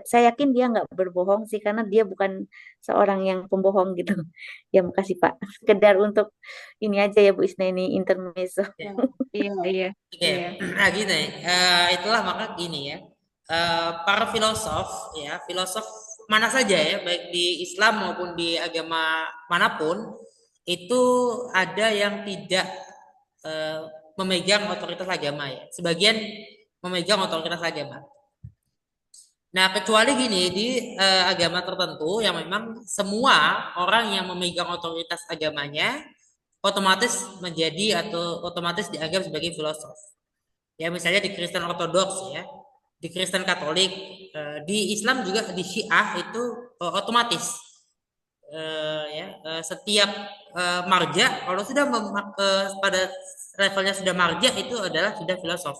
Saya yakin dia nggak berbohong sih karena dia bukan seorang yang pembohong gitu. Ya makasih Pak. Sekedar untuk ini aja ya Bu Isna ini intermezzo. ya. Iya, iya, Oke, iya. nah gini, itulah maka gini ya, para filosof ya, filosof mana saja ya, baik di Islam maupun di agama manapun, itu ada yang tidak eh, memegang otoritas agama ya, sebagian memegang otoritas agama. Nah, kecuali gini di agama tertentu yang memang semua orang yang memegang otoritas agamanya otomatis menjadi atau otomatis dianggap sebagai filosof. Ya misalnya di Kristen Ortodoks ya, di Kristen Katolik, di Islam juga di Syiah itu otomatis setiap marja kalau sudah pada levelnya sudah marja itu adalah sudah filosof.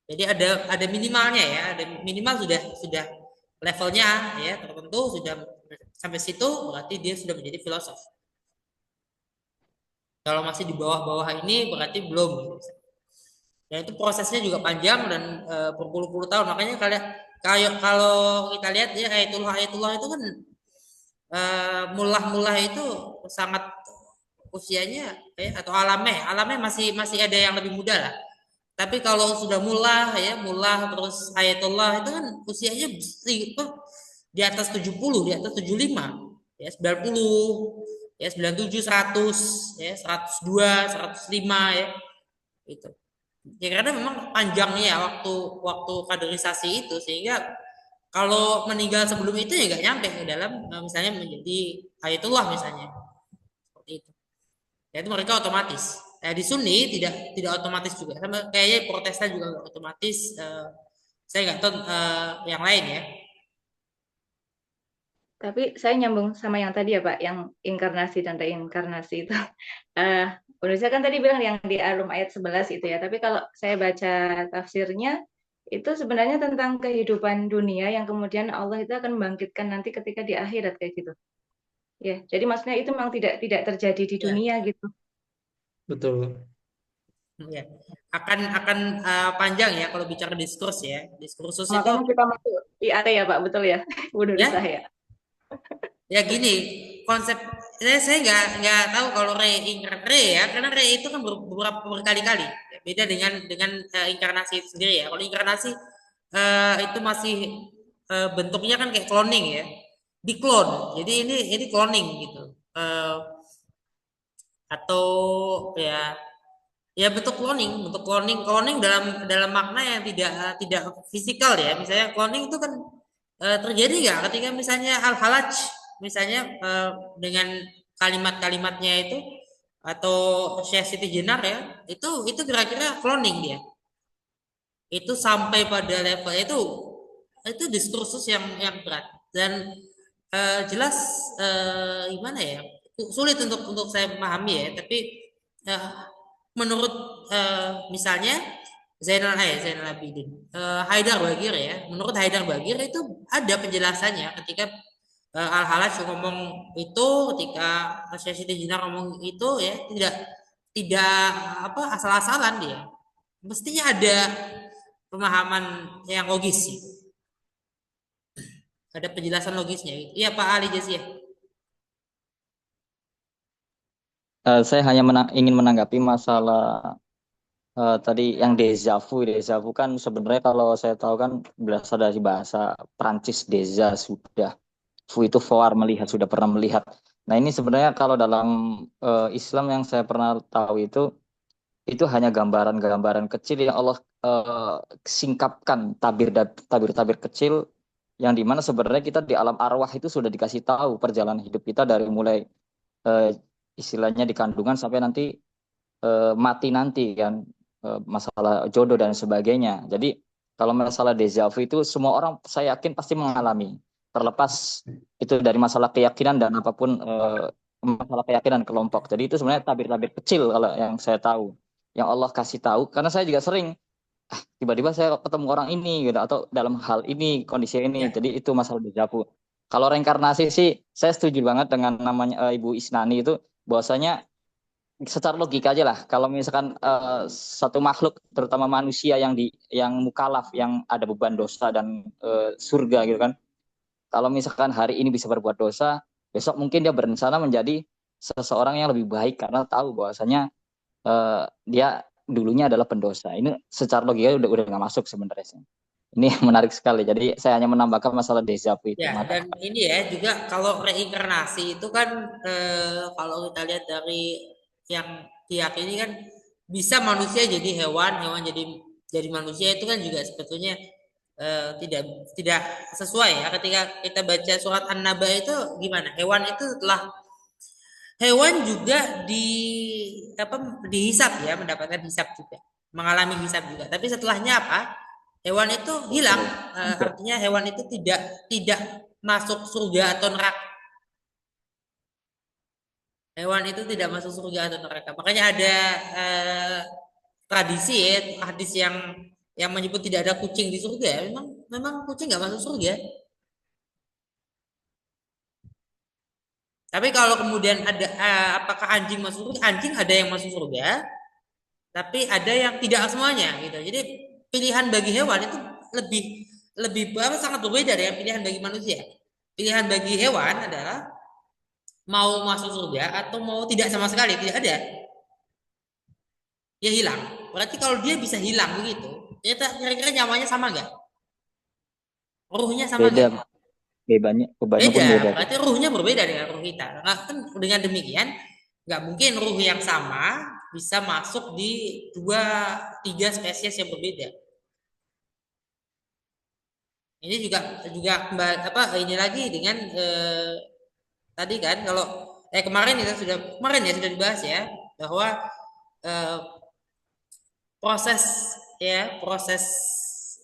Jadi ada minimalnya ya, ada minimal sudah levelnya ya tertentu sudah sampai situ berarti dia sudah menjadi filosof. Kalau masih di bawah-bawah ini berarti belum. Dan itu prosesnya juga panjang dan berpuluh-puluh tahun. Makanya kayak kalau kita lihat ya ayatullah itu kan mullah-mullah itu sangat usianya atau alamnya masih masih ada yang lebih muda lah. Tapi kalau sudah mullah terus ayatullah itu kan usianya di atas 70, di atas 75, ya 90, ya 97, 100, ya 102, 105 ya. Itu. Ya karena memang panjangnya ya waktu kaderisasi itu sehingga kalau meninggal sebelum itu ya nggak nyampe ke dalam misalnya menjadi ayatullah misalnya seperti itu. Ya itu mereka otomatis. Di Sunni tidak otomatis juga. Sama kayaknya Protestan juga nggak otomatis. Saya nggak tahu yang lain ya. Tapi saya nyambung sama yang tadi ya Pak, yang inkarnasi dan reinkarnasi itu. Indonesia kan tadi bilang yang di Ar-Rum ayat 11 itu ya, tapi kalau saya baca tafsirnya, itu sebenarnya tentang kehidupan dunia yang kemudian Allah itu akan membangkitkan nanti ketika di akhirat kayak gitu. Ya, jadi maksudnya itu memang tidak terjadi di Ya, dunia gitu. Betul. ya. Akan panjang ya kalau bicara diskurs ya. Diskursus itu Makanya kita masuk IAT ya Pak, betul ya, Bu Nurisa ya ya. ya gini konsep saya nggak tahu kalau re ya karena re itu kan beberapa berkali-kali ya, beda dengan inkarnasi itu sendiri ya kalau inkarnasi itu masih bentuknya kan kayak cloning ya diklon jadi ini cloning gitu atau ya ya bentuk cloning cloning dalam dalam makna yang tidak fisikal ya. Misalnya cloning itu kan terjadi nggak ketika misalnya al-halaj misalnya dengan kalimat-kalimatnya itu atau Syekh Siti Jenar ya itu kira-kira cloning dia itu sampai pada level itu diskursus yang berat dan jelas gimana ya sulit untuk saya memahami ya tapi eh, menurut misalnya Zainal Abidin Haidar Bagir ya menurut Haidar Bagir itu ada penjelasannya ketika Al-Halaj ngomong itu ketika Syekh Siti Jenar ngomong itu ya tidak apa asal-asalan dia mestinya ada pemahaman yang logis sih. Ada penjelasan logisnya. Iya Pak Ali Jaziah. Saya hanya ingin menanggapi masalah tadi yang déjà vu. Déjà vu kan sebenarnya kalau saya tahu kan berasal dari bahasa Prancis déjà sudah. Vu itu voir melihat, sudah pernah melihat. Nah ini sebenarnya kalau dalam Islam yang saya pernah tahu itu hanya gambaran-gambaran kecil yang Allah eh, singkapkan tabir-tabir kecil yang dimana sebenarnya kita di alam arwah itu sudah dikasih tahu perjalanan hidup kita dari mulai eh, istilahnya di kandungan sampai nanti mati nanti kan. Masalah jodoh dan sebagainya. Jadi kalau masalah déjà vu itu semua orang saya yakin pasti mengalami terlepas itu dari masalah keyakinan dan apapun masalah keyakinan kelompok. Jadi itu sebenarnya tabir-tabir kecil kalau yang saya tahu yang Allah kasih tahu karena saya juga sering tiba-tiba saya ketemu orang ini gitu atau dalam hal ini kondisi ini Ya, jadi itu masalah déjà vu. Kalau reinkarnasi sih saya setuju banget dengan namanya Ibu Isnani itu bahwasanya secara logika aja lah kalau misalkan satu makhluk terutama manusia yang mukalaf yang ada beban dosa dan surga gitu kan kalau misalkan hari ini bisa berbuat dosa besok mungkin dia berencana menjadi seseorang yang lebih baik karena tahu bahwasanya dia dulunya adalah pendosa. Ini secara logika udah nggak masuk sebenarnya sih. Ini menarik sekali. Jadi saya hanya menambahkan masalah déjà vu itu. ya dan ini ya juga kalau reinkarnasi itu kan kalau kita lihat dari yang diyakini kan bisa manusia jadi hewan, hewan jadi manusia itu kan juga sebetulnya tidak tidak sesuai ya ketika kita baca surat An-Naba itu gimana? Hewan itu setelah hewan juga apa dihisap ya, mendapatkan hisap juga, mengalami hisap juga. Tapi setelahnya apa? Hewan itu hilang, artinya hewan itu tidak masuk surga atau neraka. Hewan itu tidak masuk surga atau neraka. Makanya ada eh, tradisi ya, hadis yang menyebut tidak ada kucing di surga. Memang kucing nggak masuk surga. Tapi kalau kemudian ada apakah anjing masuk surga? Anjing ada yang masuk surga, tapi ada yang tidak semuanya gitu. Jadi pilihan bagi hewan itu lebih lebih apa sangat berbeda dengan pilihan bagi manusia. Pilihan bagi hewan adalah mau masuk surga atau mau tidak sama sekali, tidak ada. Dia hilang. Berarti kalau dia bisa hilang begitu, ternyata kira-kira nyawanya sama nggak? Ruhnya sama beda, nggak? bebannya pun Beda. beda. Berarti ruhnya berbeda dengan ruh kita. Nah, kan dengan demikian nggak mungkin ruh yang sama bisa masuk di dua tiga spesies yang berbeda. Ini juga juga apa ini lagi dengan tadi kan kalau kemarin kita kemarin ya sudah dibahas ya bahwa eh, proses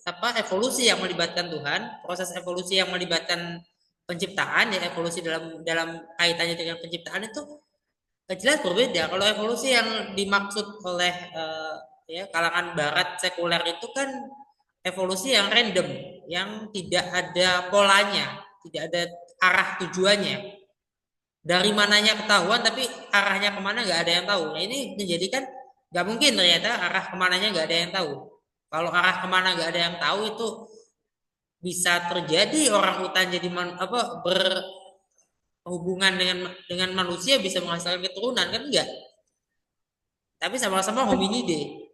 apa evolusi yang melibatkan Tuhan, proses evolusi yang melibatkan penciptaan ya evolusi dalam dalam kaitannya dengan penciptaan itu jelas berbeda. Kalau evolusi yang dimaksud oleh ya kalangan barat sekuler itu kan evolusi yang random, yang tidak ada polanya, tidak ada arah tujuannya. Dari mananya ketahuan, tapi arahnya kemana nggak ada yang tahu. Nah ini menjadikan nggak mungkin ternyata arah kemananya nggak ada yang tahu. Kalau arah kemana nggak ada yang tahu itu bisa terjadi orang hutan jadi apa berhubungan dengan manusia bisa menghasilkan keturunan kan enggak. Tapi sama-sama hominide.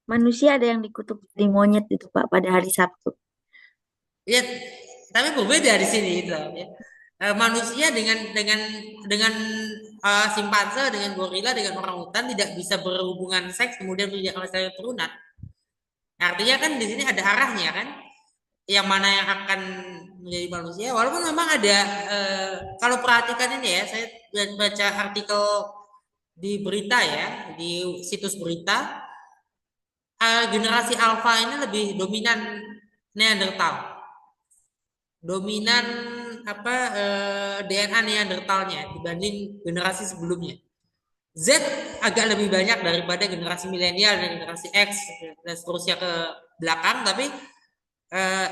Manusia ada yang dikutuk di monyet itu Pak pada hari Sabtu. Ya, tapi berbeda di sini itu. Ya. manusia dengan simpanse, dengan gorila, dengan orangutan tidak bisa berhubungan seks kemudian melahirkan keturunan. Artinya kan di sini ada arahnya kan, yang mana yang akan menjadi manusia. Walaupun memang ada, kalau perhatikan ini ya, saya baca artikel di berita ya, di situs berita, generasi alfa ini lebih dominan Neandertal, dominan apa DNA Neandertalnya dibanding generasi sebelumnya. Z agak lebih banyak daripada generasi milenial dan generasi X dan seterusnya ke belakang, tapi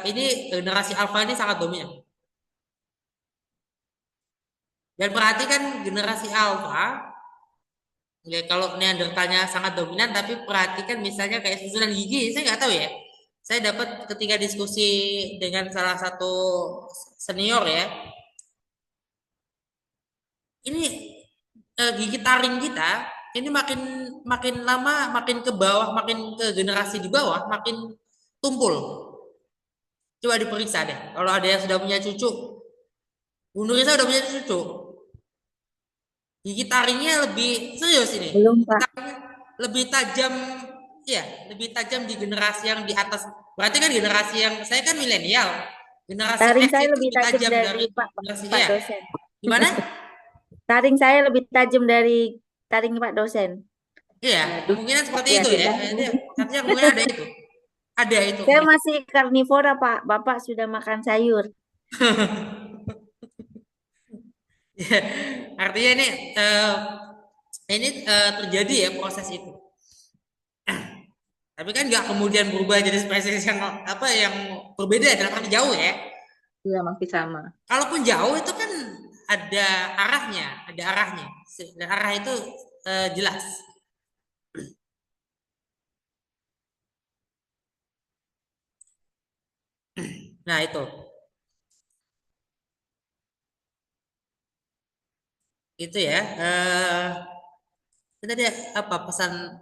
ini generasi alfa ini sangat dominan. Dan perhatikan generasi alfa, ya, kalau Neandertalnya sangat dominan, tapi perhatikan misalnya kayak susunan gigi, saya nggak tahu ya. Saya dapat ketika diskusi dengan salah satu senior ya, ini gigi taring kita ini makin makin lama makin ke bawah, makin ke generasi di bawah, makin tumpul. Coba diperiksa deh. Kalau ada yang sudah punya cucu, Bu Nurisa udah punya cucu, gigi taringnya lebih serius ini. Belum, Gigi Pak. taringnya lebih tajam, ya, lebih tajam di generasi yang di atas. Berarti kan generasi yang saya kan milenial. Generasi Taring X saya itu lebih lebih tajam tajam dari dari Pak generasi Pak ya. dosen. Gimana? Taring saya lebih tajam dari taring Pak dosen. Iya, Waduh. kemungkinan seperti Ya, itu ya. tidak. Artinya kemungkinan ada itu. Ada itu. Saya masih karnivora, Pak. Bapak sudah makan sayur. Ya, artinya ini terjadi ya proses itu. Tapi kan nggak kemudian berubah jadi spesies yang apa yang berbeda dalam arti jauh ya. Iya, masih sama. Kalaupun jauh itu kan ada arahnya, ada arahnya. Dan arah itu jelas. Nah itu ya. Tadi apa pesan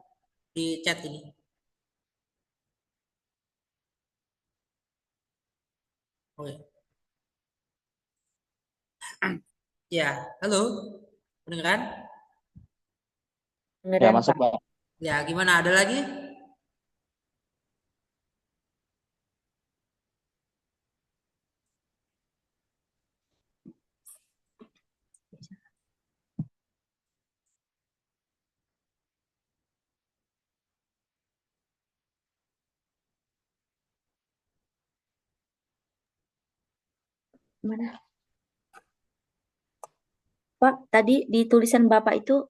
di chat ini? Oke. Ya, halo, pendengaran? Ya, Beneran, masuk, Pak. Pak. Ya, gimana? Ada lagi? Mana? Pak, tadi di tulisan Bapak itu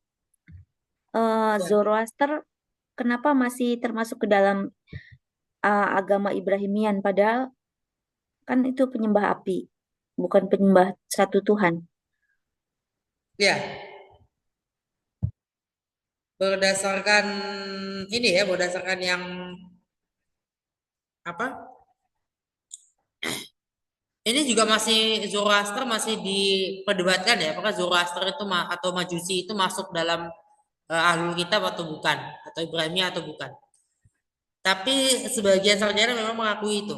Ya. Zoroaster kenapa masih termasuk ke dalam agama Ibrahimian, padahal kan itu penyembah api, bukan penyembah satu Tuhan. Ya, berdasarkan ini ya, berdasarkan yang apa? Ini juga masih Zoroaster masih diperdebatkan ya, apakah Zoroaster itu atau Majusi itu masuk dalam Ahlul Kitab atau bukan, atau Ibrani atau bukan. Tapi sebagian sarjana memang mengakui itu.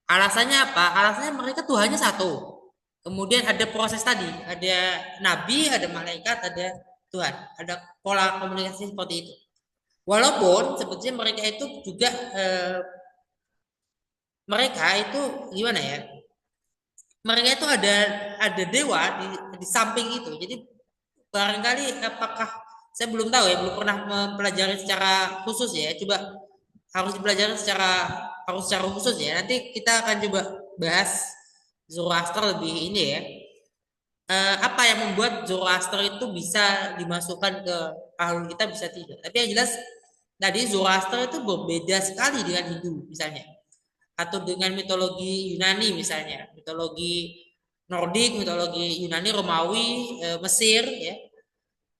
Alasannya apa? Alasannya mereka Tuhannya satu. Kemudian ada proses tadi, ada nabi, ada malaikat, ada Tuhan, ada pola komunikasi seperti itu. Walaupun sebetulnya mereka itu juga mereka itu gimana ya? Mereka itu ada dewa di samping itu. Jadi barangkali apakah saya belum tahu ya, belum pernah mempelajari secara khusus ya. Coba harus dipelajari secara khusus ya. Nanti kita akan coba bahas Zoroaster lebih ini ya. Apa yang membuat Zoroaster itu bisa dimasukkan ke ahlul kita bisa tidak. Tapi yang jelas tadi Zoroaster itu berbeda sekali dengan Hindu misalnya. Atau dengan mitologi Yunani misalnya. Mitologi Nordik, mitologi Yunani, Romawi, Mesir ya.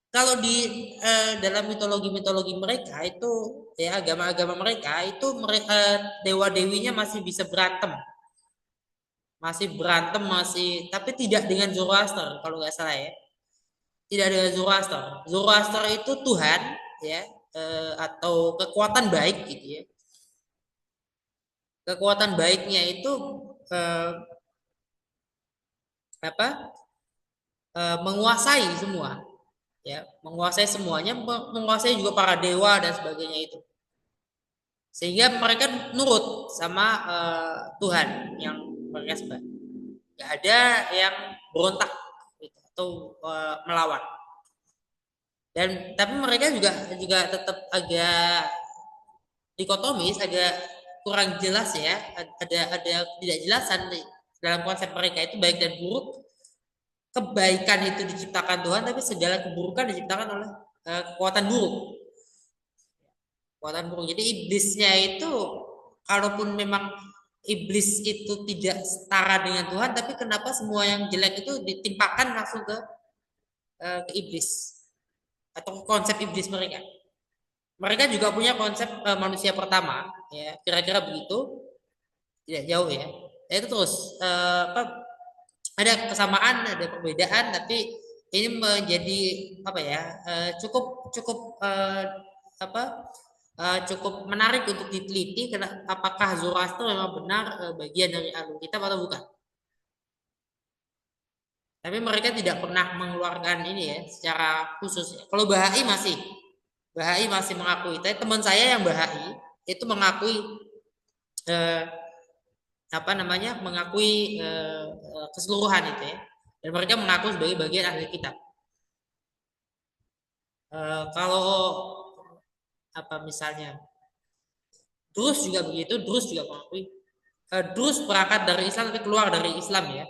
Kalau di dalam mitologi mereka itu ya agama-agama mereka itu mereka dewa-dewinya masih bisa berantem. Masih tapi tidak dengan Zoroaster kalau nggak salah ya. Tidak dengan Zoroaster. Zoroaster itu Tuhan ya atau kekuatan baik gitu ya. Kekuatan baiknya itu apa? menguasai semua, ya, menguasai semuanya, menguasai juga para dewa dan sebagainya itu, sehingga mereka nurut sama Tuhan yang mereka sembah. Gak ada yang berontak gitu, atau melawan. Dan tapi mereka juga juga tetap agak dikotomis, agak kurang jelas ya, ada ketidakjelasan dalam konsep mereka itu baik dan buruk. Kebaikan itu diciptakan Tuhan, tapi segala keburukan diciptakan oleh kekuatan buruk. Kekuatan buruk. Jadi iblisnya itu, kalaupun memang iblis itu tidak setara dengan Tuhan, tapi kenapa semua yang jelek itu ditimpakan langsung ke iblis atau konsep iblis mereka? Mereka juga punya konsep manusia pertama, ya kira-kira begitu, tidak jauh ya. Itu terus apa, ada kesamaan, ada perbedaan, tapi ini menjadi apa ya, cukup cukup apa, cukup menarik untuk diteliti, apakah Zoroaster memang benar bagian dari alur kitab atau bukan. Tapi mereka tidak pernah mengeluarkan ini ya secara khusus. Kalau Bahai masih mengakui. Tapi teman saya yang Bahai itu mengakui eh, apa namanya, mengakui keseluruhan itu ya. Dan mereka mengaku sebagai bagian ahli kitab. Kalau apa misalnya Drus juga begitu, Drus juga mengakui. Drus berangkat dari Islam tapi keluar dari Islam ya.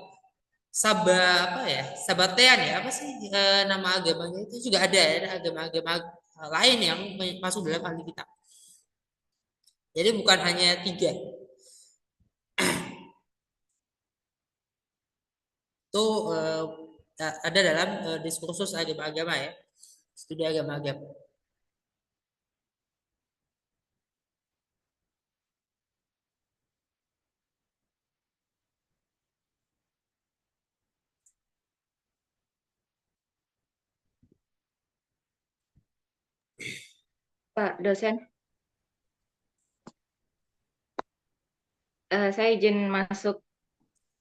Apa ya, Sabatean ya, apa sih nama agamanya itu juga ada ya, agama-agama lain yang masuk dalam ahli kitab. Jadi bukan hanya 3. Itu ada dalam diskursus agama-agama ya, studi agama-agama. Pak dosen, saya izin masuk.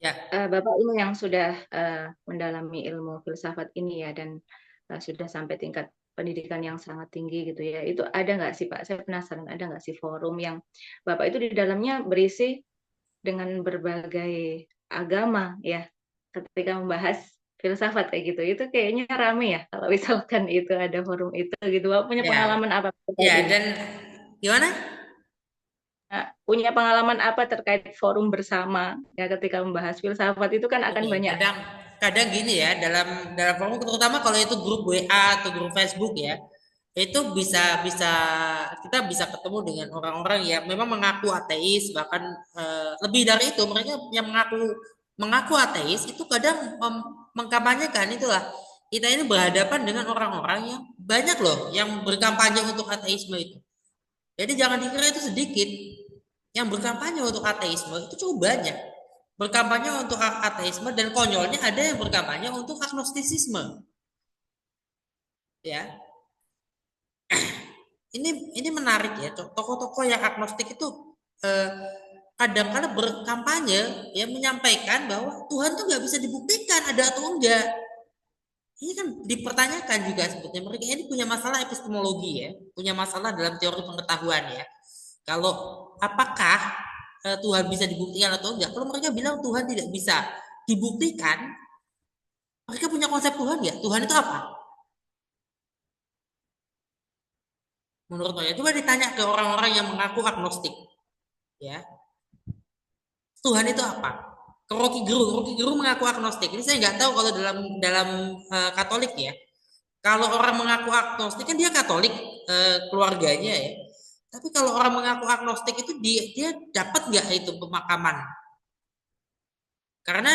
Ya, Bapak ini yang sudah mendalami ilmu filsafat ini ya, dan sudah sampai tingkat pendidikan yang sangat tinggi gitu ya. Itu ada nggak sih Pak? Saya penasaran, ada nggak sih forum yang Bapak itu di dalamnya berisi dengan berbagai agama ya, ketika membahas filsafat kayak gitu? Itu kayaknya rame ya kalau misalkan itu ada forum itu gitu. Bapak punya ya, pengalaman apa terkait ya, ini? dan gimana? Nah, punya pengalaman apa terkait forum bersama ya ketika membahas filsafat itu kan akan Oke, banyak. kadang gini ya, dalam forum, terutama kalau itu grup WA atau grup Facebook ya, itu bisa bisa kita bisa ketemu dengan orang-orang yang memang mengaku ateis, bahkan lebih dari itu, mereka yang mengaku mengaku ateis itu kadang mengkampanyekan itulah, kita ini berhadapan dengan orang-orang yang banyak loh yang berkampanye untuk ateisme itu. Jadi jangan dikira itu sedikit, yang berkampanye untuk ateisme itu cukup banyak. Berkampanye untuk ateisme, dan konyolnya ada yang berkampanye untuk agnostisisme. Ya, ini menarik ya. Tokoh-tokoh yang agnostik itu eh, kadang-kadang berkampanye ya, menyampaikan bahwa Tuhan tuh nggak bisa dibuktikan ada atau enggak. Ini kan dipertanyakan juga sebetulnya, mereka ini punya masalah epistemologi ya, punya masalah dalam teori pengetahuan ya. Kalau apakah Tuhan bisa dibuktikan atau enggak? Kalau mereka bilang Tuhan tidak bisa dibuktikan, mereka punya konsep Tuhan ya. Tuhan itu apa? Menurut saya, coba ditanya ke orang-orang yang mengaku agnostik, ya. Tuhan itu apa? Ke Rocky Gerung mengaku agnostik. Ini saya nggak tahu kalau dalam dalam Katolik ya. Kalau orang mengaku agnostik kan dia Katolik keluarganya ya. Tapi kalau orang mengaku agnostik itu dia dapat nggak itu pemakaman? Karena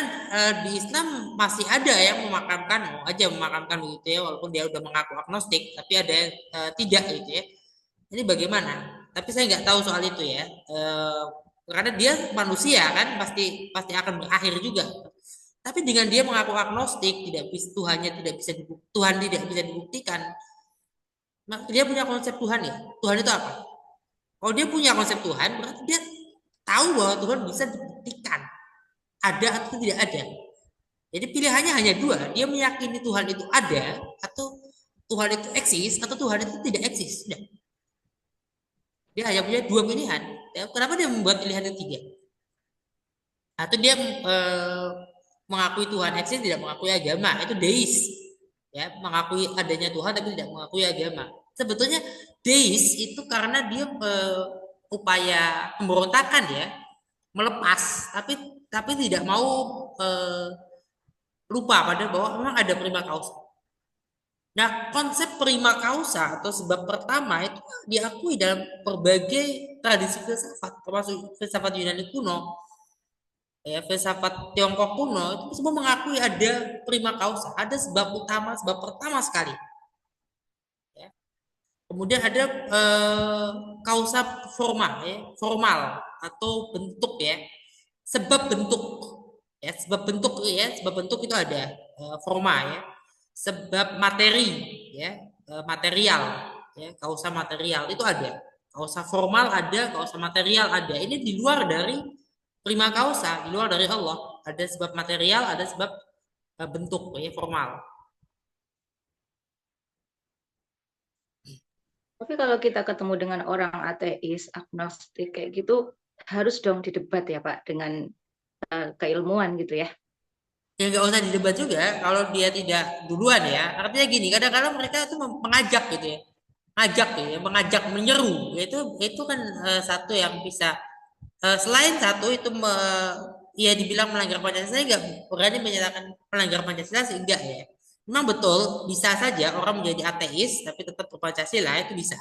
di Islam masih ada yang memakamkan, mau aja memakamkan begitu ya, walaupun dia udah mengaku agnostik, tapi ada yang tidak gitu ya. Ini bagaimana? Tapi saya nggak tahu soal itu ya. Karena dia manusia kan, pasti pasti akan berakhir juga. Tapi dengan dia mengaku agnostik, tidak bisa, Tuhan tidak bisa dibuktikan. Maka dia punya konsep Tuhan ya. Tuhan itu apa? Kalau dia punya konsep Tuhan, berarti dia tahu bahwa Tuhan bisa dibuktikan. Ada atau tidak ada. Jadi pilihannya hanya dua, dia meyakini Tuhan itu ada, atau Tuhan itu eksis, atau Tuhan itu tidak eksis. Sudah. Dia hanya punya dua pilihan. Ya, kenapa dia membuat pilihan itu tiga? Atau dia mengakui Tuhan eksis, tidak mengakui agama, itu deis. Ya, mengakui adanya Tuhan tapi tidak mengakui agama. Sebetulnya deis itu karena dia upaya pemberontakan ya, melepas, tapi tidak mau lupa pada bahwa memang ada prima causa. Nah, konsep prima causa atau sebab pertama itu diakui dalam berbagai tradisi filsafat, termasuk filsafat Yunani kuno, ya, filsafat Tiongkok kuno, itu semua mengakui ada prima causa, ada sebab utama, sebab pertama sekali. Ya. Kemudian ada causa forma, ya, formal atau bentuk ya, sebab bentuk, ya, sebab bentuk itu ada forma ya, sebab materi ya, material ya, kausa material itu ada, kausa formal ada, kausa material ada. Ini di luar dari prima causa, di luar dari Allah. Ada sebab material, ada sebab bentuk ya, formal. Tapi kalau kita ketemu dengan orang ateis, agnostik kayak gitu, harus dong didebat ya Pak dengan keilmuan gitu ya. Ya nggak usah didebat juga kalau dia tidak duluan ya. Artinya gini, kadang-kadang mereka itu mengajak gitu ya, ngajak gitu ya, mengajak menyeru. Itu kan satu yang bisa selain satu itu ya dibilang melanggar Pancasila, saya nggak berani menyatakan melanggar Pancasila sih enggak ya. Memang betul bisa saja orang menjadi ateis tapi tetap Pancasila itu bisa.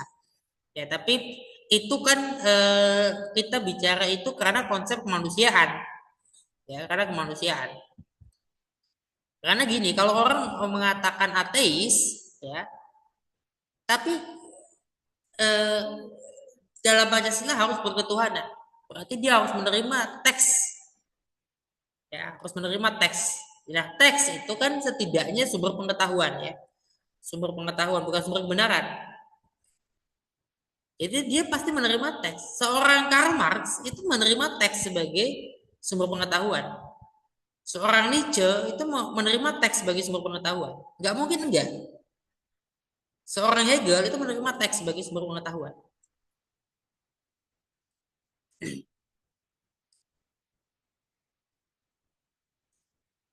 Ya, tapi itu kan kita bicara itu karena konsep kemanusiaan. Ya, karena kemanusiaan. Karena gini, kalau orang mengatakan ateis, ya, tapi eh, dalam Pancasila harus berketuhanan. Berarti dia harus menerima teks, ya, harus menerima teks. Nah, teks itu kan setidaknya sumber pengetahuan, ya, sumber pengetahuan bukan sumber kebenaran. Jadi dia pasti menerima teks. Seorang Karl Marx itu menerima teks sebagai sumber pengetahuan. Seorang Nietzsche itu menerima teks sebagai sumber pengetahuan. Nggak mungkin enggak. Seorang Hegel itu menerima teks sebagai sumber pengetahuan.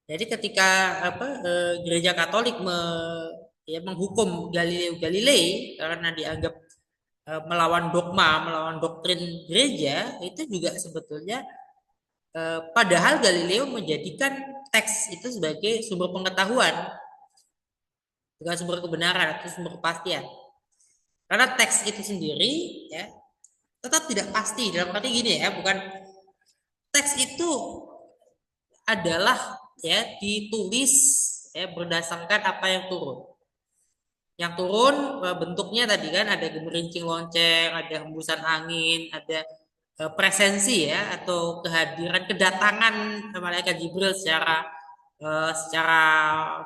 Jadi ketika gereja Katolik menghukum Galileo Galilei karena dianggap melawan dogma, melawan doktrin gereja, itu juga sebetulnya padahal Galileo menjadikan teks itu sebagai sumber pengetahuan, bukan sumber kebenaran atau sumber kepastian. Karena teks itu sendiri ya tetap tidak pasti, dalam arti gini ya, bukan teks itu adalah ya ditulis ya berdasarkan apa yang turun. Yang turun bentuknya tadi kan ada gemerincing lonceng, ada hembusan angin, ada presensi ya atau kehadiran kedatangan malaikat Jibril secara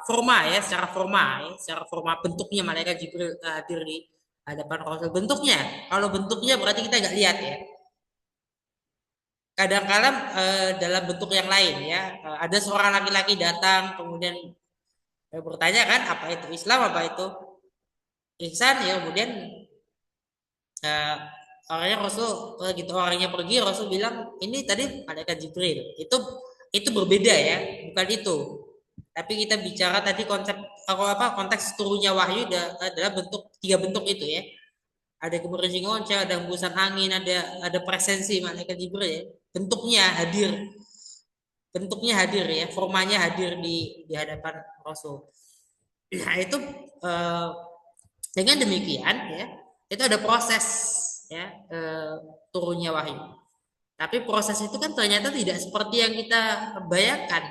forma ya, secara forma bentuknya malaikat Jibril hadir di hadapan Rasul. Bentuknya, kalau bentuknya berarti kita nggak lihat ya. Kadang-kadang dalam bentuk yang lain ya, ada seorang laki-laki datang kemudian bertanya kan apa itu Islam, apa itu ihsan ya, kemudian uh, orangnya Rasul gitu, orangnya pergi, Rasul bilang ini tadi malaikat Jibril. Itu berbeda ya, bukan itu. Tapi kita bicara tadi konsep konteks turunnya wahyu adalah tiga bentuk itu ya. Ada gemerincing lonceng, ada hembusan angin, ada presensi malaikat Jibril ya. Bentuknya hadir ya, formanya hadir di hadapan Rasul. Nah, itu dengan demikian ya, itu ada proses ya turunnya wahyu. Tapi proses itu kan ternyata tidak seperti yang kita bayangkan.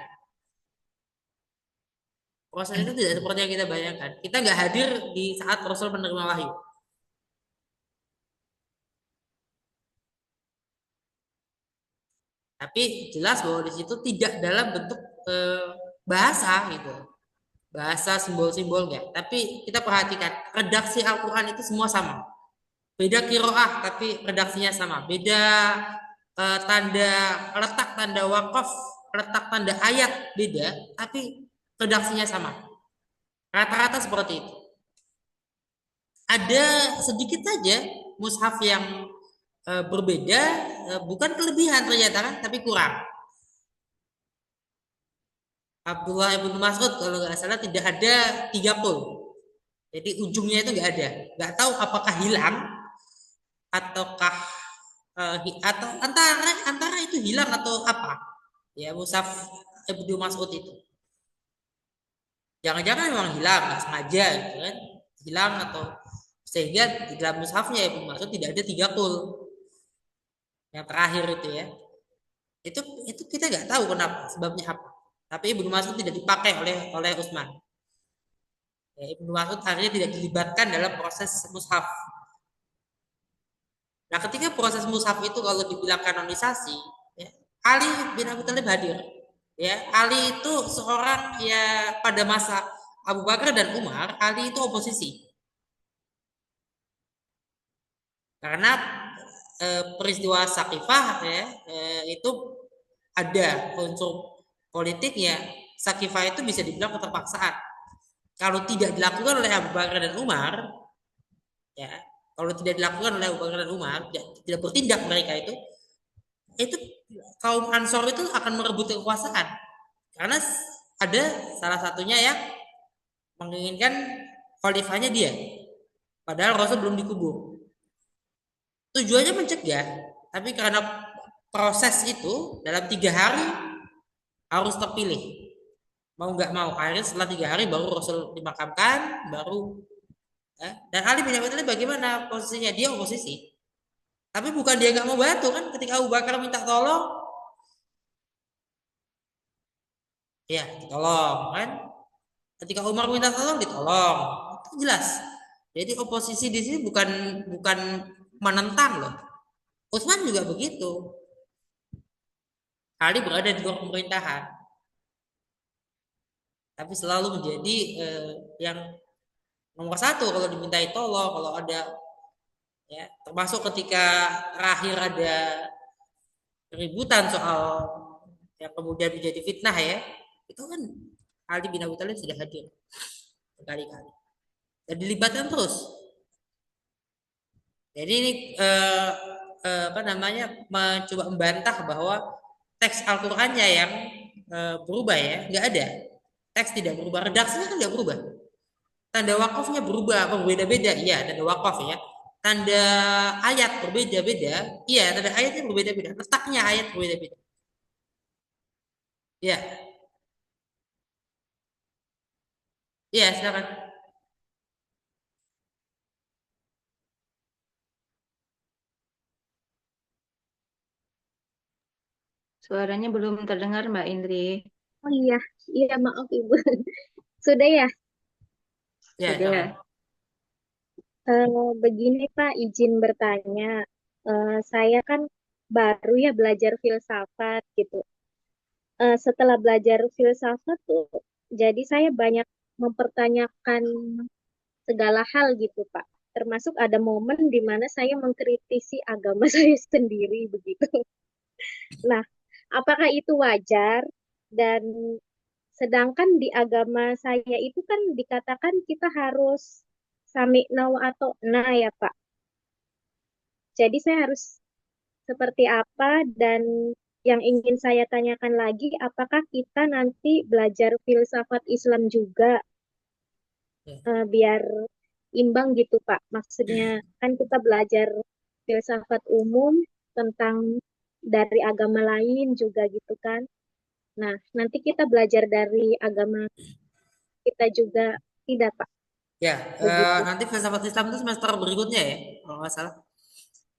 Proses itu tidak seperti yang kita bayangkan. Kita nggak hadir di saat Rasul menerima wahyu. Tapi jelas bahwa di situ tidak dalam bentuk bahasa gitu. Bahasa simbol-simbol enggak. Tapi kita perhatikan redaksi Al-Qur'an itu semua sama. Beda kiroah tapi redaksinya sama. Beda letak tanda wakaf letak tanda ayat beda, tapi redaksinya sama. Rata-rata seperti itu. Ada sedikit saja mushaf yang berbeda, bukan kelebihan ternyata kan, tapi kurang. Abdullah ibn Mas'ud kalau nggak salah tidak ada 3 qul. Jadi ujungnya itu nggak ada. Nggak tahu apakah hilang ataukah atau antara itu hilang atau apa. Ya mushaf Ibnu Mas'ud itu. Jangan-jangan memang hilang, nggak sengaja gitu kan. Hilang atau sehingga di dalam mushafnya Ibnu Mas'ud tidak ada 3 qul. Yang terakhir itu ya. Itu kita nggak tahu kenapa, sebabnya apa. Tapi Ibnu Mas'ud tidak dipakai oleh Utsman. Ya, Ibnu Mas'ud akhirnya tidak dilibatkan dalam proses mushaf. Nah, ketika proses mushaf itu kalau dibilang kanonisasi, ya, Ali bin Abi Thalib hadir. Ya, Ali itu seorang ya pada masa Abu Bakar dan Umar, Ali itu oposisi. Karena peristiwa Saqifah ya, itu ada unsur politiknya. Saqifah itu bisa dibilang keterpaksaan. Kalau tidak dilakukan oleh Abu Bakar dan Umar, ya, kalau tidak dilakukan oleh Abu Bakar dan Umar, tidak bertindak mereka itu kaum Ansor itu akan merebut kekuasaan. Karena ada salah satunya yang menginginkan khalifahnya dia. Padahal Rasul belum dikubur. Tujuannya mencegah, tapi karena proses itu dalam 3 hari harus terpilih. Mau nggak mau, akhirnya setelah 3 hari baru Rasul dimakamkan, baru dan Ali bin Abi Thalib bagaimana posisinya? Dia oposisi. Tapi bukan dia nggak mau bantu kan? Ketika Abu Bakar minta tolong, ya ditolong kan? Ketika Umar minta tolong, ditolong. Itu jelas. Jadi oposisi di sini bukan menentang loh. Utsman juga begitu. Ali berada di luar pemerintahan, tapi selalu menjadi yang nomor 1 kalau dimintai tolong, kalau ada ya, termasuk ketika terakhir ada keributan soal yang kemudian menjadi fitnah ya, itu kan Ali bin Abi Thalib sudah hadir berkali-kali dan dilibatkan terus. Jadi ini apa namanya mencoba membantah bahwa teks Al-Qur'annya yang berubah ya, nggak ada. Teks tidak berubah, redaksinya kan nggak berubah. Tanda wakafnya berubah, berbeda-beda, iya tanda wakaf ya. Tanda ayat berbeda-beda, iya tanda ayatnya berbeda-beda, letaknya ayat berbeda-beda. Iya, iya silakan. Suaranya belum terdengar Mbak Indri. Oh iya, iya maaf Ibu. Sudah ya? Ya, Sudah. silakan. Begini Pak, izin bertanya. Saya kan baru ya belajar filsafat gitu. Setelah belajar filsafat tuh, jadi saya banyak mempertanyakan segala hal gitu Pak. Termasuk ada momen di mana saya mengkritisi agama saya sendiri begitu. Nah, apakah itu wajar? Dan sedangkan di agama saya itu kan dikatakan kita harus sami'na wa ata'na ya Pak. Jadi saya harus seperti apa, dan yang ingin saya tanyakan lagi, apakah kita nanti belajar filsafat Islam juga biar imbang gitu Pak. Maksudnya kan kita belajar filsafat umum tentang dari agama lain juga gitu kan. Nah, nanti kita belajar dari agama kita juga tidak Pak. Ya, Begitu. nanti filsafat Islam itu semester berikutnya ya, kalau nggak salah.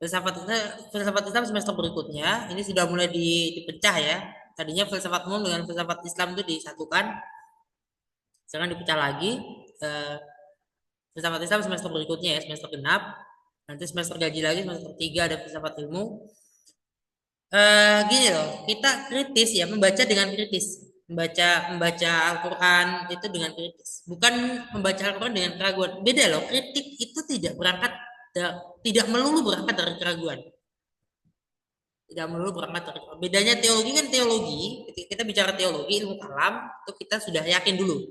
Filsafat Islam semester berikutnya ini sudah mulai dipecah ya. Tadinya filsafat umum dengan filsafat Islam itu disatukan, sekarang dipecah lagi. Filsafat Islam semester berikutnya ya, semester genap. Nanti semester gaji lagi, semester 3 ada filsafat ilmu. Gini loh, kita kritis ya, membaca dengan kritis. Membaca Al-Quran itu dengan kritis. Bukan membaca Al-Quran dengan keraguan. Beda loh, kritik itu tidak melulu berangkat dari keraguan. Tidak melulu berangkat dari bedanya teologi kan teologi. Ketika kita bicara teologi ilmu kalam itu kita sudah yakin dulu.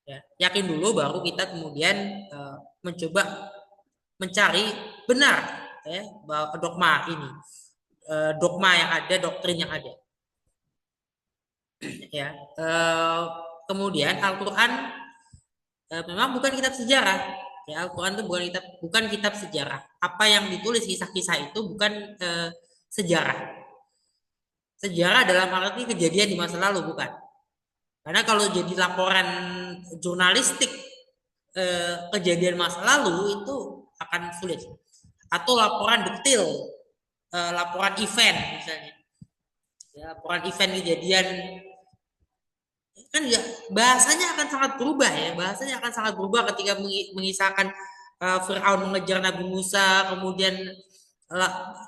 Ya, yakin dulu baru kita kemudian mencoba mencari benar ya bahwa dogma ini. Dogma yang ada, doktrin yang ada. Ya, kemudian Al-Qur'an memang bukan kitab sejarah. Ya, Al-Quran itu bukan kitab sejarah. Apa yang ditulis kisah-kisah itu bukan sejarah. Sejarah dalam arti kejadian di masa lalu bukan. Karena kalau jadi laporan jurnalistik kejadian masa lalu itu akan sulit. Atau laporan detail, laporan event misalnya. Ya, laporan event kejadian kan ya bahasanya akan sangat berubah ya, bahasanya akan sangat berubah ketika mengisahkan Firaun mengejar Nabi Musa, kemudian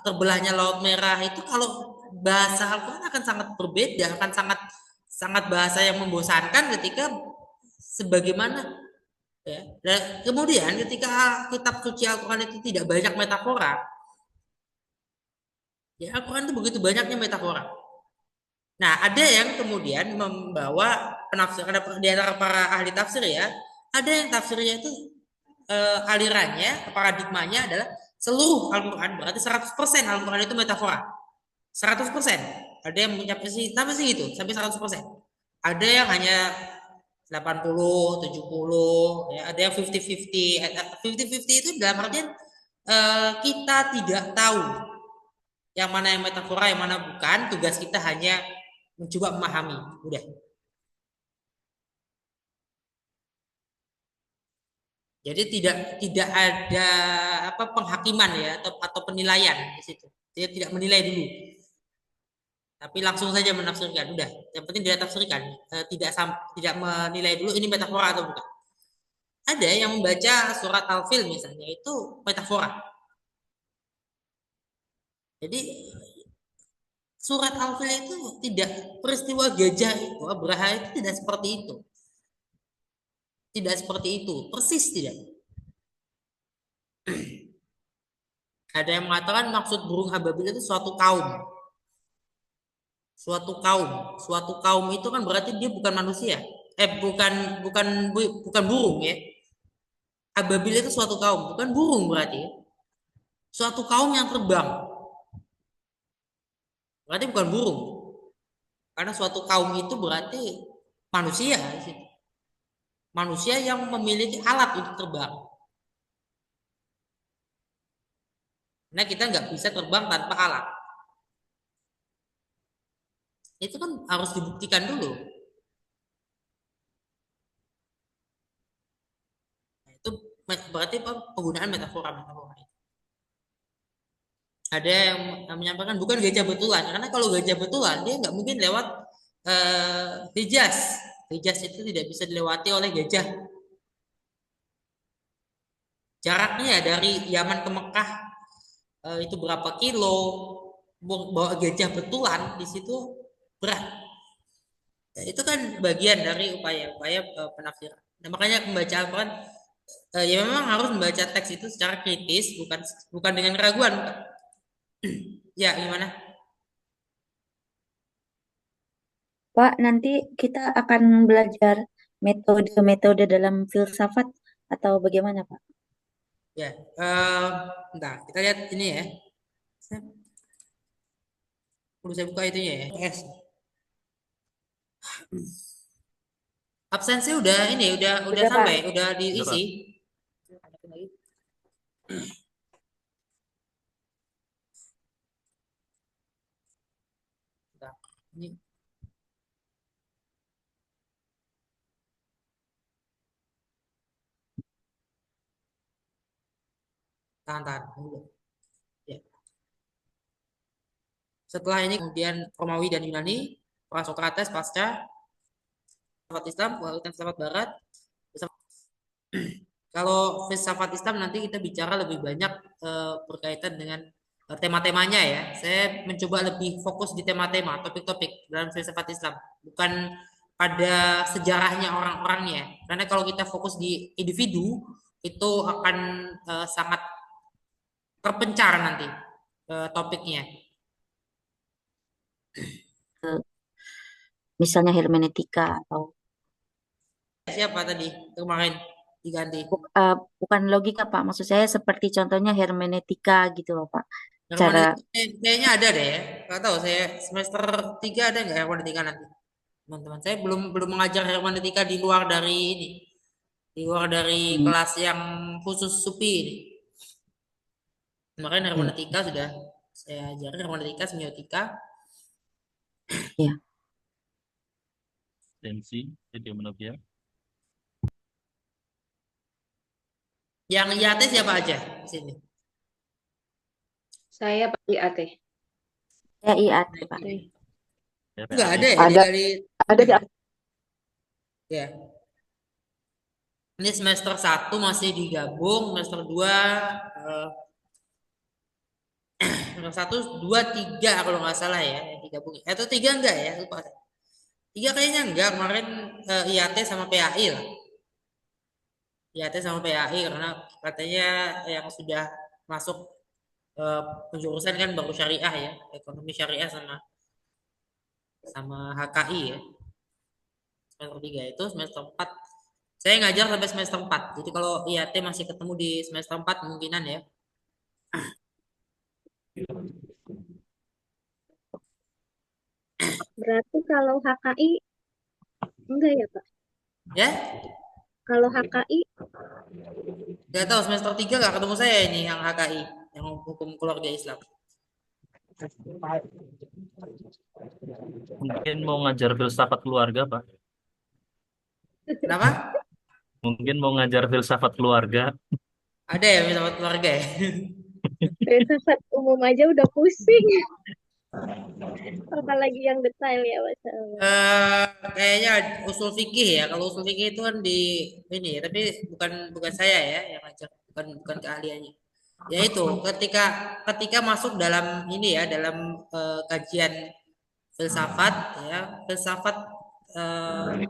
terbelahnya Laut Merah. Itu kalau bahasa Al-Quran akan sangat berbeda, akan sangat bahasa yang membosankan ketika sebagaimana ya. Dan kemudian ketika kitab suci Al-Quran itu tidak banyak metafora, ya Al-Quran itu begitu banyaknya metafora. Nah, ada yang kemudian membawa penafsiran di antara para ahli tafsir ya, ada yang tafsirnya itu alirannya, paradigmanya adalah seluruh Al-Quran berarti 100% Al-Quran itu metafora. 100%. Ada yang mencapai sampai segitu, sampai 100%. Ada yang hanya 80, 70, ya, ada yang 50-50. 50-50 itu dalam artian kita tidak tahu yang mana yang metafora, yang mana bukan. Tugas kita hanya mencoba memahami, udah. Jadi tidak ada penghakiman ya atau penilaian di situ. Dia tidak menilai dulu, tapi langsung saja menafsirkan. Udah, yang penting dia tafsirkan, tidak menilai dulu ini metafora atau bukan. Ada yang membaca surat Al-Fil misalnya itu metafora. Jadi surat Al-Fil itu tidak peristiwa gajah itu, Abraha itu tidak seperti itu. Tidak seperti itu, persis tidak. Ada yang mengatakan maksud burung ababil itu suatu kaum. Suatu kaum itu kan berarti dia bukan manusia. Bukan burung ya. Ababil itu suatu kaum, bukan burung berarti. Suatu kaum yang terbang. Berarti bukan burung. Karena suatu kaum itu berarti manusia. Manusia yang memiliki alat untuk terbang. Nah, kita nggak bisa terbang tanpa alat. Itu kan harus dibuktikan dulu. Nah, itu berarti penggunaan metafora. Ada yang menyampaikan bukan gajah betulan, karena kalau gajah betulan dia nggak mungkin lewat Hijaz. Hijaz itu tidak bisa dilewati oleh gajah. Jaraknya dari Yaman ke Mekah itu berapa kilo, bawa gajah betulan di situ berat. Nah, itu kan bagian dari upaya-upaya penafsiran. Nah, makanya membaca Al-Quran ya memang harus membaca teks itu secara kritis, bukan dengan keraguan. Ya, gimana? Pak, nanti kita akan belajar metode-metode dalam filsafat atau bagaimana, Pak? Ya, bentar, kita lihat ini ya. Perlu saya buka itunya ya. S. Absensi udah ini, udah Sudah, sampai, Pak. udah diisi. Bentar, ini. Tahan dulu. Ya. Setelah ini kemudian Romawi dan Yunani, Sokrates pasca filsafat Islam, filsafat Barat. Kalau filsafat Islam nanti kita bicara lebih banyak berkaitan dengan tema-temanya ya. Saya mencoba lebih fokus di tema-tema, topik-topik dalam filsafat Islam, bukan pada sejarahnya orang-orangnya. Karena kalau kita fokus di individu itu akan sangat terpencar nanti topiknya. misalnya hermeneutika atau Siapa tadi kemarin diganti? bukan logika Pak, maksud saya seperti contohnya hermeneutika gitu loh Pak. Cara Hermeneutika kayaknya ada deh ya. Nggak tahu saya semester 3 ada nggak hermeneutika nanti? Teman-teman saya belum belum mengajar hermeneutika di luar dari ini, di luar dari hmm, kelas yang khusus SUPI ini. Kemarin iya, hermeneutika sudah saya ajarin hermeneutika, semiotika. iya. Tensi, epidemiologi. Yang IAT siapa aja di sini? Saya Pak IAT. Ya IAT Pak. Enggak ada ya Ada ada di ya. Ini semester 1 masih digabung, semester 2 eh, semester 1 2 3 kalau nggak salah ya yang digabung. Atau 3 enggak ya? Lupa. 3 kayaknya enggak, kemarin IAT sama PAI lah. IAT sama PAI karena katanya yang sudah masuk eh, penjurusan kan baru syariah ya, ekonomi syariah sama sama HKI ya. Semester 3 itu semester 4 saya ngajar sampai semester 4. Jadi kalau IAT masih ketemu di semester 4 kemungkinan ya. Berarti kalau HKI enggak ya Pak? Ya, Kalau HKI nggak tahu semester 3 nggak ketemu saya ini yang HKI, yang hukum keluarga Islam. Mungkin mau ngajar filsafat keluarga, Pak. Kenapa? Mungkin mau ngajar filsafat keluarga. Ada ya filsafat keluarga ya? filsafat umum aja udah pusing, apalagi yang detail ya Mas. Kayaknya usul fikih ya. Kalau usul fikih itu kan di ini ya, tapi bukan bukan saya ya yang ngajar, bukan bukan keahliannya. Ya itu ketika ketika masuk dalam ini ya dalam kajian filsafat ya filsafat eh,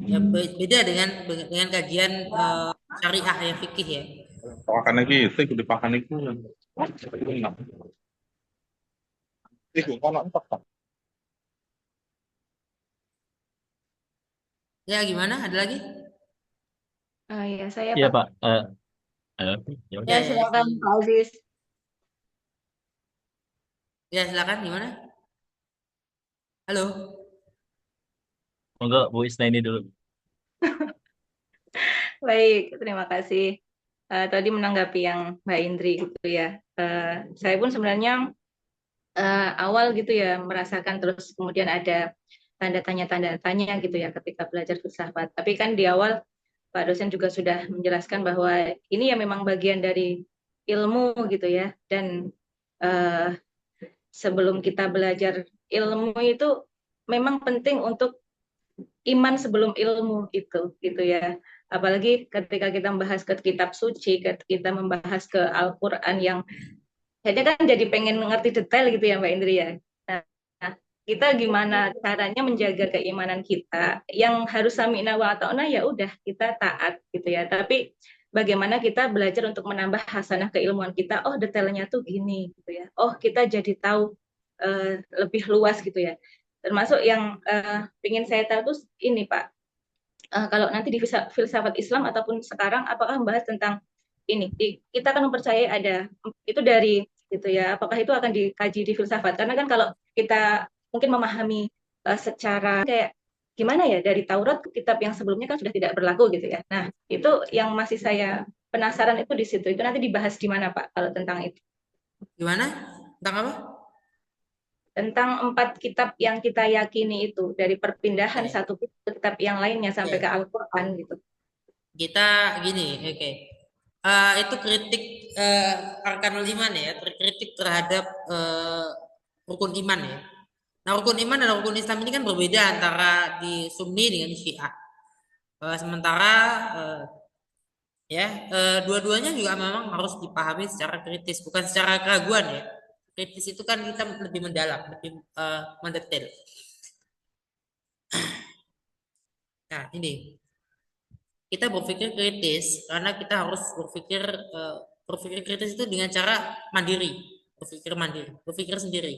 ya beda dengan kajian syariah yang fikih ya. Pakan lagi, itu ikut dipakan itu. Itu kan entek kan. Ya gimana? Ada lagi? Ya saya Iya, Pak. Pak. Ya Ya, udah. Ya ya, silakan Pak Aziz. ya silakan gimana? Halo. Monggo Bu Isna ini dulu. Baik, terima kasih. Tadi menanggapi yang Mbak Indri gitu ya. Saya pun sebenarnya awal gitu ya merasakan terus kemudian ada tanda tanya gitu ya ketika belajar filsafat. Tapi kan di awal Pak dosen juga sudah menjelaskan bahwa ini ya memang bagian dari ilmu gitu ya. Dan eh, sebelum kita belajar ilmu itu memang penting untuk iman sebelum ilmu itu gitu ya. Apalagi ketika kita membahas ke kitab suci, kita membahas ke Al-Qur'an yang jadi kan jadi pengen ngerti detail gitu ya Mbak Indri ya. Nah, kita gimana caranya menjaga keimanan kita yang harus sami'na wa ata'na ya udah kita taat gitu ya. Tapi bagaimana kita belajar untuk menambah hasanah keilmuan kita. Oh, detailnya tuh gini gitu ya. Oh, kita jadi tahu lebih luas gitu ya. Termasuk yang ingin saya tahu tuh ini Pak. Kalau nanti di filsafat Islam ataupun sekarang apakah membahas tentang ini kita kan mempercayai ada itu dari gitu ya apakah itu akan dikaji di filsafat karena kan kalau kita mungkin memahami secara kayak gimana ya dari Taurat ke kitab yang sebelumnya kan sudah tidak berlaku gitu ya nah itu yang masih saya penasaran itu di situ itu nanti dibahas di mana Pak kalau tentang itu Gimana? Tentang apa? tentang 4 kitab yang kita yakini itu dari perpindahan Oke. satu kitab yang lainnya sampai Oke. ke Al-Quran gitu. Kita gini, oke. Itu kritik arkanul iman ya, kritik terhadap rukun iman ya. Nah, rukun iman dan rukun Islam ini kan berbeda antara di Sunni dengan Syiah. Sementara eh, ya dua-duanya juga memang harus dipahami secara kritis, bukan secara keraguan ya. Kritis itu kan kita lebih mendalam, lebih mendetail. Nah, ini kita berpikir kritis karena kita harus berpikir kritis itu dengan cara mandiri, berpikir sendiri.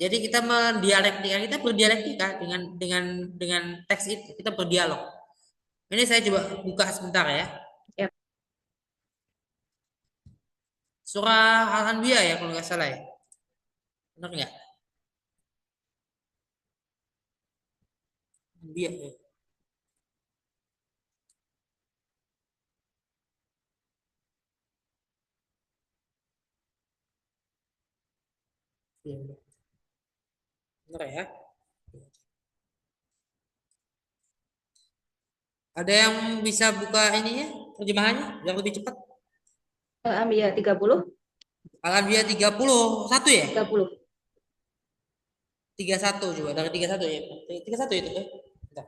Jadi kita mendialektika, kita berdialektika dengan teks itu, kita berdialog. Ini saya coba buka sebentar ya. Ya. Surah Al-Anbiya ya kalau nggak salah ya. Benar nggak? Anbiya ya. Iya, benar ya. Ada yang bisa buka ininya, terjemahannya yang lebih cepat? Al-Anbiya 30, Al-Anbiya 31 ya? 30. 31 coba dari 31 ya. 31 itu ya. Bentar.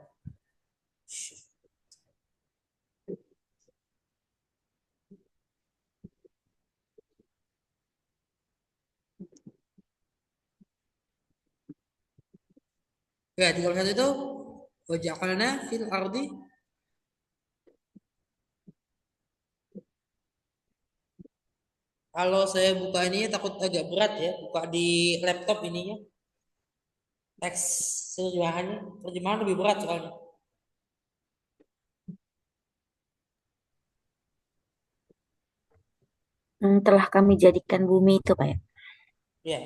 Ya, 31 itu waja'alna fil ardi. Kalau saya buka ini takut agak berat ya, buka di laptop ininya. Teks terjemahan lebih berat soalnya. Telah kami jadikan bumi itu, Pak ya. Ya.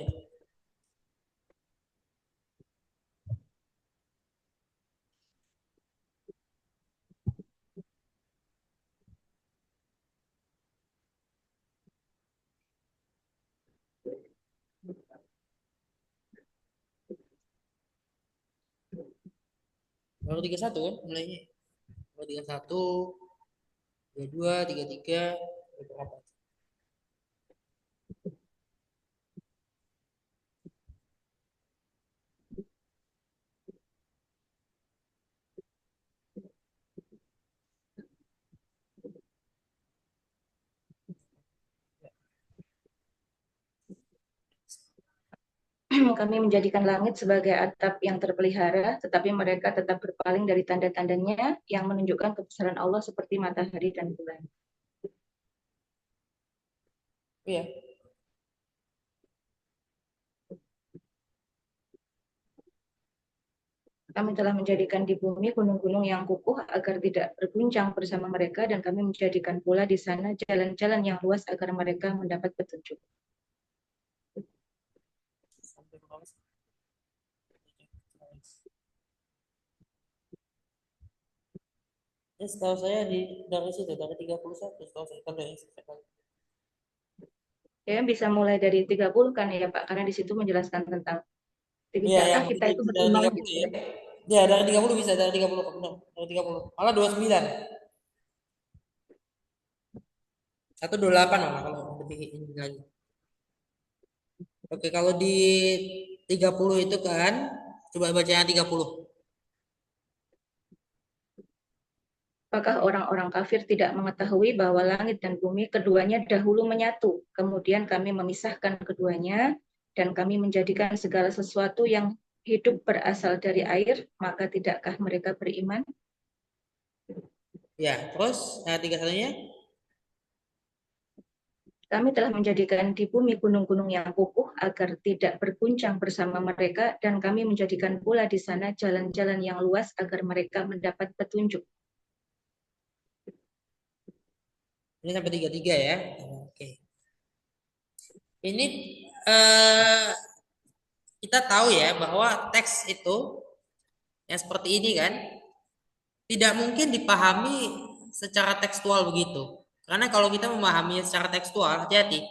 Baru 31 kan mulainya. Baru 31, 32, 33, berapa? Kami menjadikan langit sebagai atap yang terpelihara, tetapi mereka tetap berpaling dari tanda-tandanya yang menunjukkan kebesaran Allah seperti matahari dan bulan. Iya. Kami telah menjadikan di bumi gunung-gunung yang kukuh agar tidak berguncang bersama mereka, dan kami menjadikan pula di sana jalan-jalan yang luas agar mereka mendapat petunjuk. Sampai berapa sih? Ya, setahu saya dari situ dari 31 setahu saya kan dari situ. Ya, bisa mulai dari 30 kan ya Pak, karena di situ menjelaskan tentang Iya, bisakkah yang kita itu dari beriman 30 gitu ya. ya. Ya, dari 30 bisa, dari 30 benar. Dari 30. Malah 29. Atau 28 malah kalau lebih ini lagi. Oke, kalau di 30 itu kan coba bacanya 30. Apakah orang-orang kafir tidak mengetahui bahwa langit dan bumi keduanya dahulu menyatu, kemudian kami memisahkan keduanya, dan kami menjadikan segala sesuatu yang hidup berasal dari air, maka tidakkah mereka beriman? Ya, terus 31-nya? Kami telah menjadikan di bumi gunung-gunung yang kukuh agar tidak berguncang bersama mereka, dan kami menjadikan pula di sana jalan-jalan yang luas agar mereka mendapat petunjuk. Ini sampai 33 ya. Oke. Ini eh, kita tahu ya bahwa teks itu yang seperti ini kan tidak mungkin dipahami secara tekstual begitu. Karena kalau kita memahami secara tekstual, hati-hati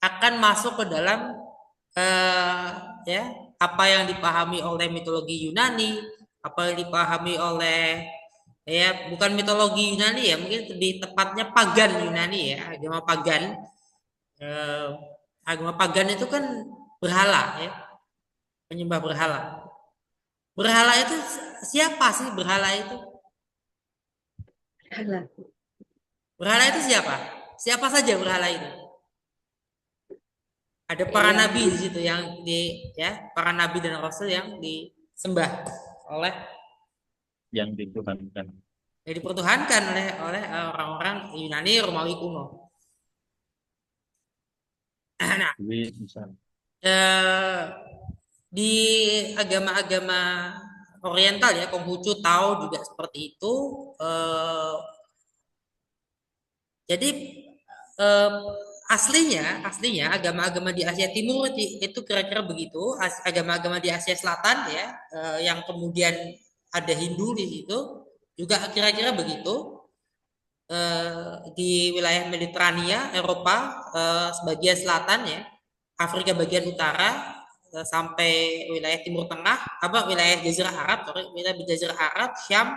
akan masuk ke dalam eh, ya apa yang dipahami oleh mitologi Yunani, apa yang dipahami oleh ya bukan mitologi Yunani ya, mungkin lebih tepatnya pagan Yunani ya, agama pagan. Eh, Agama pagan itu kan berhala ya, penyembah berhala. Berhala itu siapa sih berhala itu? Berhala itu siapa? Siapa saja berhala itu? Ada para Yang nabi di situ yang ya para nabi dan rasul yang disembah oleh Yang dituhankan. yang dipertuhankan oleh orang-orang Yunani Romawi kuno. Nah, Jadi misal eh, di agama-agama Oriental ya, Konghucu, Tao juga seperti itu. Eh, jadi eh, aslinya agama-agama di Asia Timur itu kira-kira begitu. Agama-agama di Asia Selatan ya, yang kemudian ada Hindu di situ juga kira-kira begitu. Di wilayah Mediterania, Eropa, sebagian selatan ya, Afrika bagian utara, sampai wilayah Timur Tengah, apa wilayah Jazirah Arab, sorry, wilayah Jazirah Arab, Syam,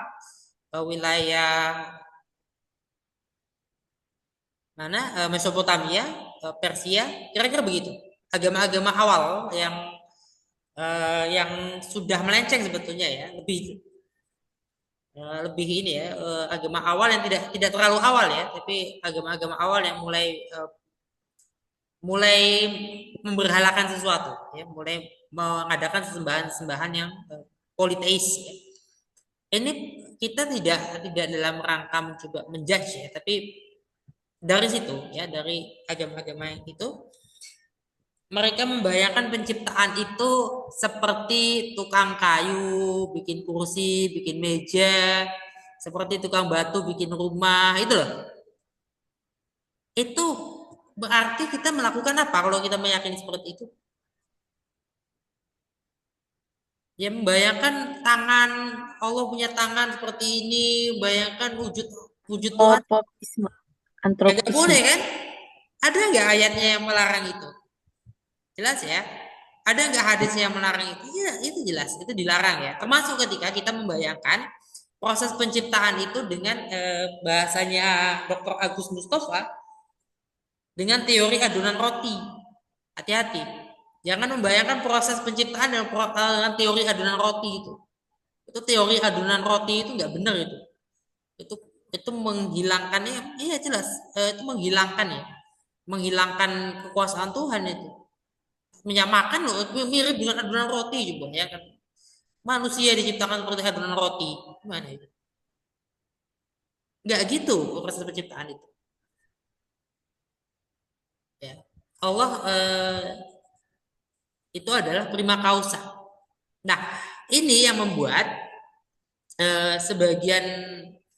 wilayah mana Mesopotamia, Persia, kira-kira begitu. Agama-agama awal yang sudah melenceng sebetulnya ya, lebih ini ya, agama awal yang tidak terlalu awal ya, tapi agama-agama awal yang mulai memberhalakan sesuatu ya, mulai mengadakan sembahan-sembahan yang politeis ya. Ini kita tidak dalam rangka mencoba menjudge ya, tapi dari situ ya, dari agama-agama yang itu mereka membayangkan penciptaan itu seperti tukang kayu bikin kursi, bikin meja, seperti tukang batu bikin rumah, itu loh. Itu berarti kita melakukan apa kalau kita meyakini seperti itu? Ya membayangkan tangan, Allah punya tangan seperti ini, bayangkan wujud wujud Tuhan. Antropisme. Ya nggak Antropisme. boleh kan? Ada nggak ayatnya yang melarang itu? Jelas ya. Ada nggak hadisnya yang melarang itu? Ya itu jelas, itu dilarang ya. Termasuk ketika kita membayangkan proses penciptaan itu dengan bahasanya Dr. Agus Mustafa dengan teori adonan roti. Hati-hati. Jangan membayangkan proses penciptaan dengan teori adonan roti itu. Itu teori adonan roti itu nggak benar itu. Itu itu menghilangkannya, iya jelas, itu menghilangkan ya, menghilangkan kekuasaan Tuhan itu. Menyamakan loh, mirip dengan adonan roti juga ya kan. Manusia diciptakan seperti adonan roti. Gimana itu? Nggak gitu proses penciptaan itu. Ya. Allah itu adalah prima causa. Nah, ini yang membuat sebagian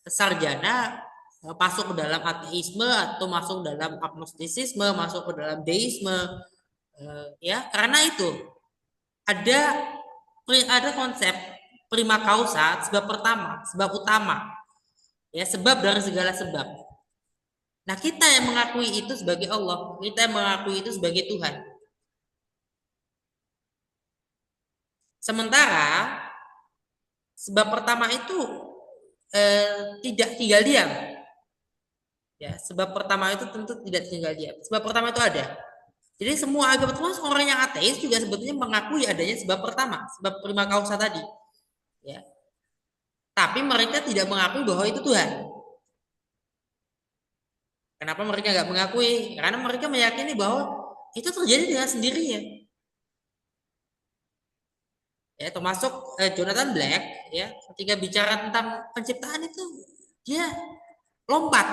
sarjana masuk ke dalam ateisme atau masuk dalam agnostisisme, masuk ke dalam deisme, ya karena itu ada konsep prima causa, sebab pertama, sebab utama, ya sebab dari segala sebab. Nah kita yang mengakui itu sebagai Allah, kita yang mengakui itu sebagai Tuhan. Sementara sebab pertama itu tidak tinggal diam. Ya, sebab pertama itu tentu tidak tinggal diam. Sebab pertama itu ada. Jadi semua agama, termasuk orang yang ateis juga sebetulnya mengakui adanya sebab pertama, sebab prima causa tadi. Ya. Tapi mereka tidak mengakui bahwa itu Tuhan. Kenapa mereka nggak mengakui? Karena mereka meyakini bahwa itu terjadi dengan sendirinya. Ya, termasuk Jonathan Black ya, ketika bicara tentang penciptaan itu dia lompat.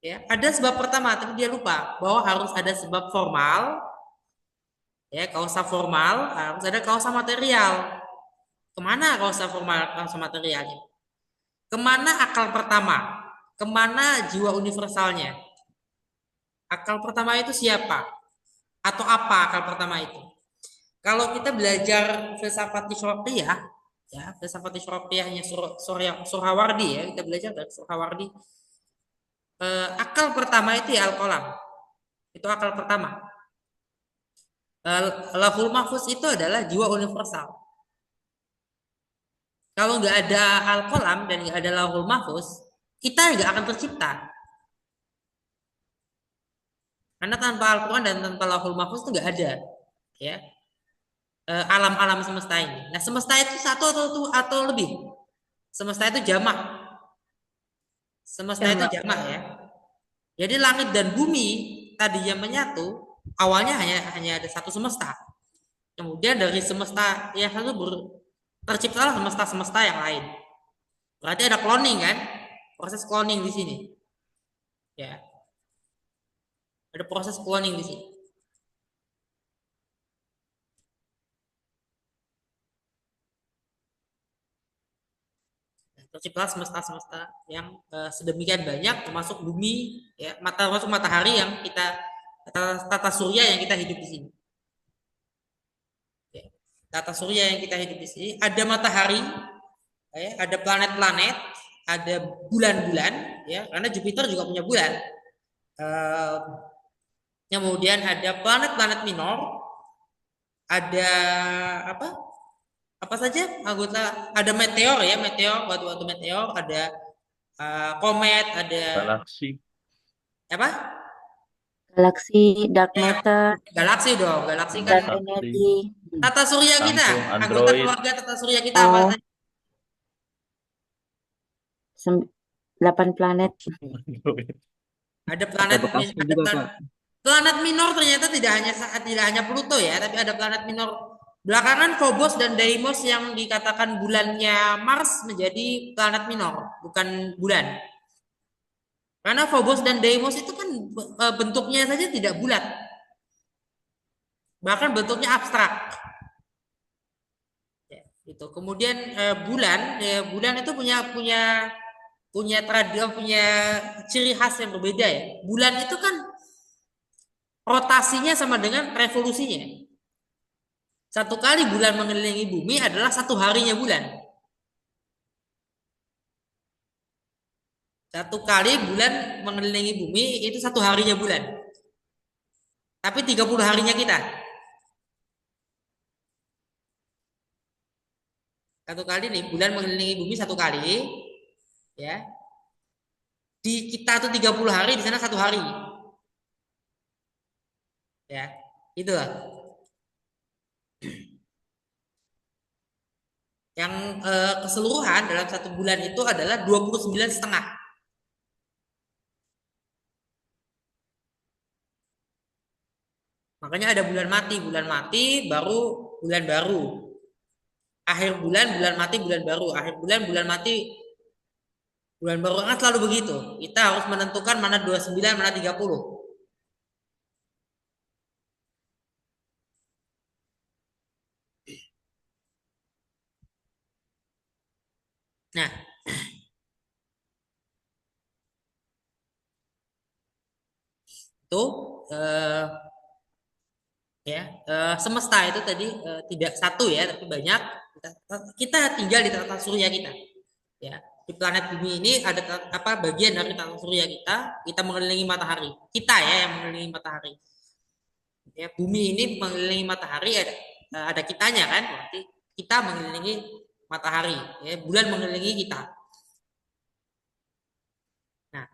Ya, ada sebab pertama tapi dia lupa bahwa harus ada sebab formal. Ya, kausa formal, harus ada kausa material. Kemana kausa formal, kausa materialnya? Kemana akal pertama? Kemana jiwa universalnya? Akal pertama itu siapa? Atau apa akal pertama itu? Kalau kita belajar filsafat Isyraqiyah, ya, filsafat Isyraqiyahnya Suhrawardi ya, kita belajar dari Suhrawardi. Akal pertama itu ya al-qalam. Itu akal pertama. Lauhul Mahfuz itu adalah jiwa universal. Kalau nggak ada al-qalam dan nggak ada Lauhul Mahfuz, kita nggak akan tercipta. Karena tanpa Al-Quran dan tanpa Lauhul Mahfuz itu nggak ada, ya, alam-alam semesta ini. Nah, semesta itu satu atau lebih. Semesta itu jamak. Semesta itu jamak ya. Jadi langit dan bumi tadinya menyatu, awalnya hanya ada satu semesta. Kemudian dari semesta yang satu terciptalah semesta-semesta yang lain. Berarti ada cloning kan? Proses cloning di sini. Ya. Ada proses cloning di sini. terciptalah semesta-semesta yang sedemikian banyak, termasuk bumi, ya, termasuk matahari yang kita tata surya yang kita hidup di sini. Ya, tata surya yang kita hidup di sini, ada matahari, ya, ada planet-planet, ada bulan-bulan, ya, karena Jupiter juga punya bulan. Kemudian ada planet-planet minor, ada apa saja anggota, ada meteor, ya, meteor, batu-batu meteor, ada komet, ada Galaksi. apa? Galaksi, dark Ya, matter, galaksi dong, galaksi kan dark Galaksi. energy. tata surya kita, Samsung, anggota Android. keluarga tata surya kita apa Oh, saja? 8 planet. Ada planet Bekasi ada juga, planet, Pak. planet minor ternyata tidak hanya Pluto, ya, tapi ada planet minor. Belakangan Phobos dan Deimos yang dikatakan bulannya Mars menjadi planet minor, bukan bulan. Karena Phobos dan Deimos itu kan bentuknya saja tidak bulat. Bahkan bentuknya abstrak. Ya, itu. Kemudian bulan itu punya ciri khas yang berbeda, ya. Bulan itu kan rotasinya sama dengan revolusinya. Satu kali bulan mengelilingi bumi adalah satu harinya bulan. Satu kali bulan mengelilingi bumi itu satu harinya bulan. Tapi 30 harinya kita. Satu kali nih, bulan mengelilingi bumi satu kali, ya. Di kita tuh 30 hari, di sana satu hari. Ya, itulah. Yang keseluruhan dalam satu bulan itu adalah 29,5. Makanya ada bulan mati baru bulan baru. Akhir bulan mati bulan baru, akhir bulan mati bulan baru, kan selalu begitu. Kita harus menentukan mana 29, mana 30. Nah, itu semesta itu tadi tidak satu, ya, tapi banyak. Kita tinggal di tata surya kita, ya. Di planet bumi ini ada bagian dari tata surya kita mengelilingi matahari, kita, ya, yang mengelilingi matahari, ya. Bumi ini mengelilingi matahari, ada kitanya kan, berarti kita mengelilingi matahari, ya. Bulan mengelilingi kita. Nah,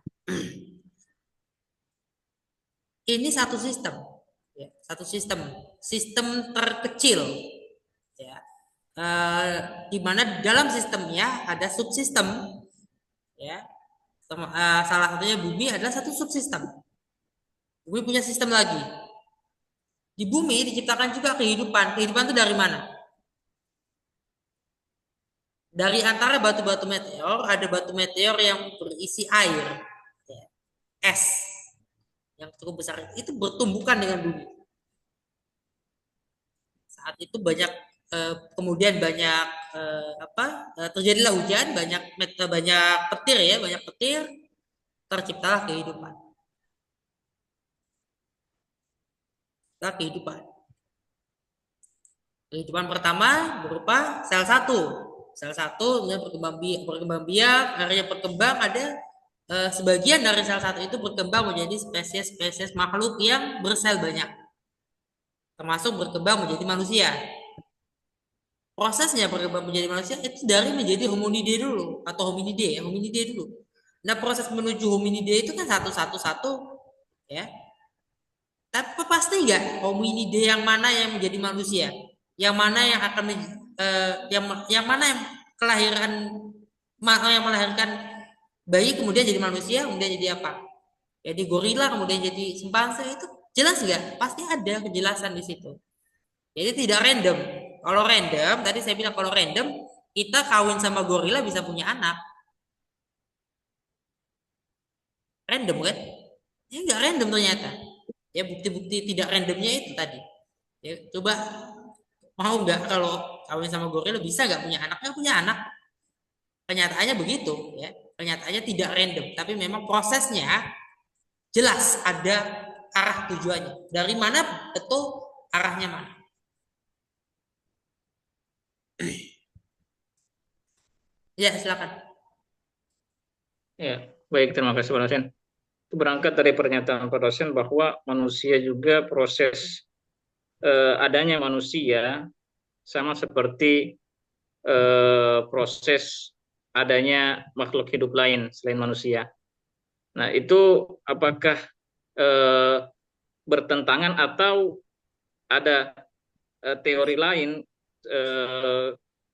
ini satu sistem, ya, sistem terkecil, ya, di mana dalam sistemnya ada subsistem, ya. Salah satunya bumi adalah satu subsistem. Bumi punya sistem lagi. Di bumi diciptakan juga kehidupan. Kehidupan itu dari mana? Dari antara batu-batu meteor, ada batu meteor yang berisi air, ya, es yang cukup besar, itu bertumbukan dengan bumi. Saat itu kemudian banyak terjadilah hujan, banyak petir, ya, banyak petir, terciptalah kehidupan. Kehidupan pertama berupa sel satu kemudian berkembang biak, akhirnya berkembang, ada sebagian dari sel satu itu berkembang menjadi spesies-spesies makhluk yang bersel banyak, termasuk berkembang menjadi manusia. Prosesnya berkembang menjadi manusia itu dari menjadi hominide dulu, atau hominide dulu. Nah, proses menuju hominide itu kan satu, ya. Tapi pasti enggak hominide yang mana yang menjadi manusia, yang mana yang akan yang mana yang yang melahirkan bayi kemudian jadi manusia, kemudian jadi apa? Jadi gorila, kemudian jadi simpanse, itu jelas enggak? Pasti ada kejelasan di situ. Jadi tidak random. Kalau random, tadi saya bilang kalau random, kita kawin sama gorila bisa punya anak. Random kan? Ya enggak random ternyata. Ya, bukti-bukti tidak randomnya itu tadi. Ya, coba mau nggak kalau kawin sama gorila bisa nggak punya anak? Nggak punya anak. Kenyataannya begitu, ya. Kenyataannya tidak random, tapi memang prosesnya jelas ada arah tujuannya. Dari mana betul arahnya mana? Ya, silakan. Ya, baik, terima kasih Pak dosen. Itu berangkat dari pernyataan Pak dosen bahwa manusia juga proses adanya manusia sama seperti proses adanya makhluk hidup lain selain manusia. Nah, itu apakah bertentangan atau ada teori lain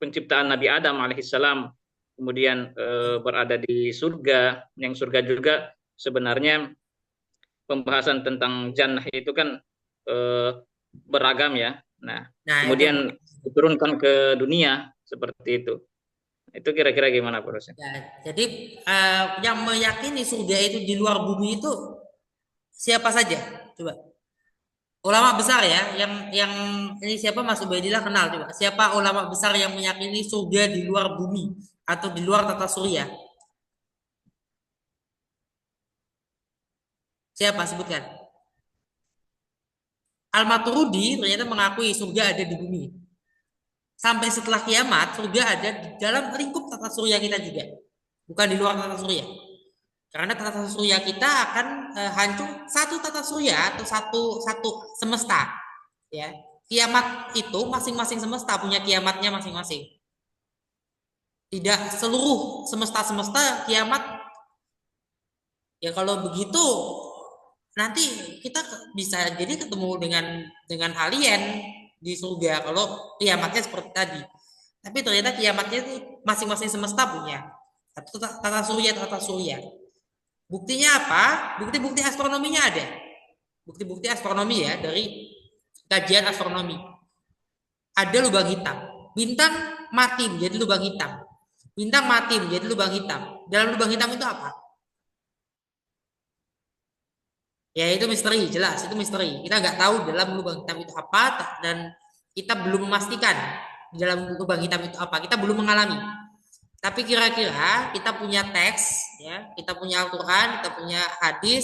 penciptaan Nabi Adam alaihissalam kemudian berada di surga, yang surga juga sebenarnya pembahasan tentang jannah itu kan beragam ya. Nah, Nah, kemudian diturunkan ke dunia seperti itu. Itu kira-kira gimana Pak dosen? ya, jadi yang meyakini surga itu di luar bumi itu siapa saja? Coba. Ulama besar ya, yang ini siapa Mas Ubaidillah kenal coba. Siapa ulama besar yang meyakini surga di luar bumi atau di luar tata surya? Siapa sebutkan? Al-Maturidi ternyata mengakui surga ada di bumi. Sampai setelah kiamat, surga ada di dalam lingkup tata surya kita juga. Bukan di luar tata surya. Karena tata surya kita akan hancur satu tata surya atau satu semesta. Ya, kiamat itu masing-masing semesta punya kiamatnya masing-masing. Tidak seluruh semesta kiamat. Ya kalau begitu nanti kita bisa jadi ketemu dengan alien di surga kalau kiamatnya seperti tadi. Tapi ternyata kiamatnya itu masing-masing semesta punya atau tata surya. Buktinya apa? Bukti-bukti astronominya ada. Bukti-bukti astronomi ya dari kajian astronomi. Ada lubang hitam. Bintang mati menjadi lubang hitam. Bintang mati menjadi lubang hitam. Dalam lubang hitam itu apa? Ya itu misteri, jelas itu misteri. Kita nggak tahu dalam lubang hitam itu apa dan kita belum memastikan di dalam lubang hitam itu apa. Kita belum mengalami. Tapi kira-kira kita punya teks, ya, kita punya Al-Quran, kita punya hadis,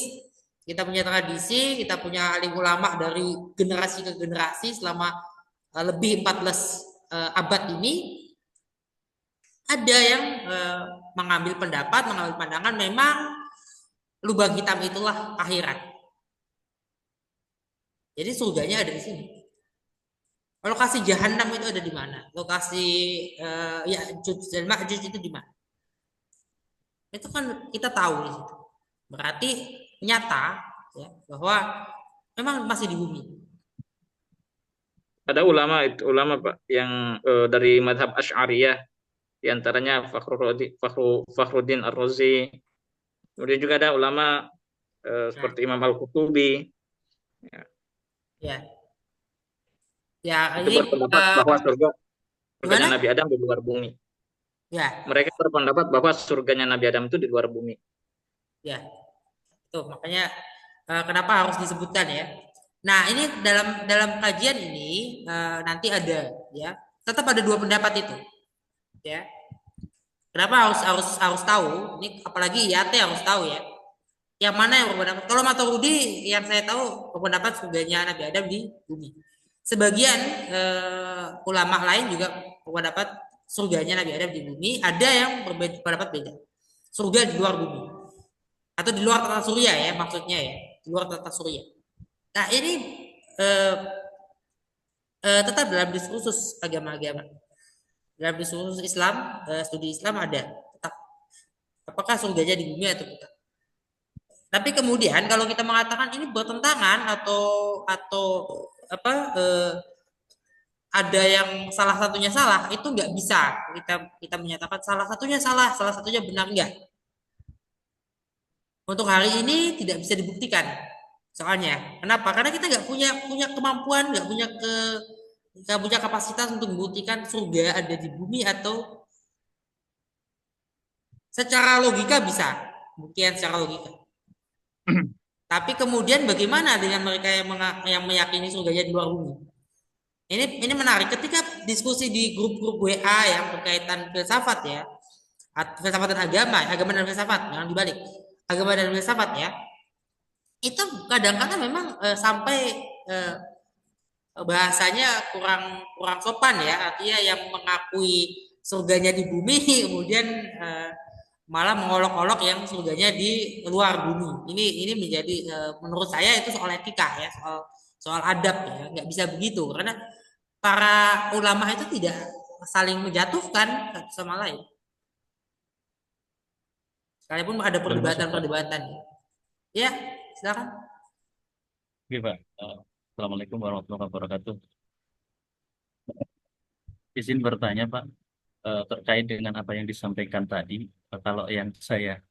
kita punya tradisi, kita punya alim ulama dari generasi ke generasi selama lebih 14 abad ini. Ada yang mengambil pandangan memang lubang hitam itulah akhirat. Jadi surganya ada di sini. Lokasi jahanam itu ada di mana? Lokasi Ya'juj dan Ma'juj itu di mana? Itu kan kita tahu di situ. Berarti nyata ya, bahwa memang masih di bumi. Ada ulama Pak yang dari madhab Asy'ariyah, diantaranya Fakhruddin Ar-Razi. Kemudian juga ada ulama seperti Imam Al-Qurtubi. Ya. Ya, itu ini berpendapat bahwa surganya gimana? Nabi Adam di luar bumi. Ya, Mereka berpendapat bahwa surganya Nabi Adam itu di luar bumi. ya. Tuh, makanya kenapa harus disebutkan ya. Nah, ini dalam kajian ini nanti ada ya. Tetap ada dua pendapat itu. Ya. Kenapa harus tahu? Ini apalagi IAT harus tahu ya. Yang mana yang berpendapat? Kalau Maturidi yang saya tahu berpendapat surganya Nabi Adam di bumi. Sebagian ulama lain juga berpendapat surganya Nabi Adam di bumi. Ada yang berpendapat beda. Surga di luar bumi atau di luar tata surya ya maksudnya ya, di luar tata surya. Nah ini tetap dalam diskursus agama-agama, dalam diskursus Islam, studi Islam ada tetap apakah surganya di bumi atau bukan. Tapi kemudian kalau kita mengatakan ini bertentangan atau apa ada yang salah satunya salah, itu nggak bisa kita menyatakan salah satunya salah, salah satunya benar, enggak. Untuk hari ini tidak bisa dibuktikan. Soalnya, kenapa? Karena kita nggak punya kemampuan, nggak punya kapasitas untuk membuktikan surga ada di bumi atau secara logika bisa, buktian secara logika. Tapi kemudian bagaimana dengan mereka yang meyakini surganya di luar bumi? Ini menarik ketika diskusi di grup-grup WA yang berkaitan filsafat ya. filsafat dan agama dan filsafat, jangan dibalik. Agama dan filsafat ya, itu kadang-kadang memang sampai bahasanya kurang kurang sopan ya, artinya yang mengakui surganya di bumi kemudian malah mengolok-olok yang surganya di luar bumi. Ini menjadi menurut saya itu soal etika ya, soal adab ya, nggak bisa begitu karena para ulama itu tidak saling menjatuhkan satu sama lain. Sekalipun ada Boleh masuk, Pak? perdebatan-perdebatan. Ya, silakan. Oke, Pak. Assalamualaikum warahmatullahi wabarakatuh. Izin bertanya, Pak, terkait dengan apa yang disampaikan tadi. Kalau yang saya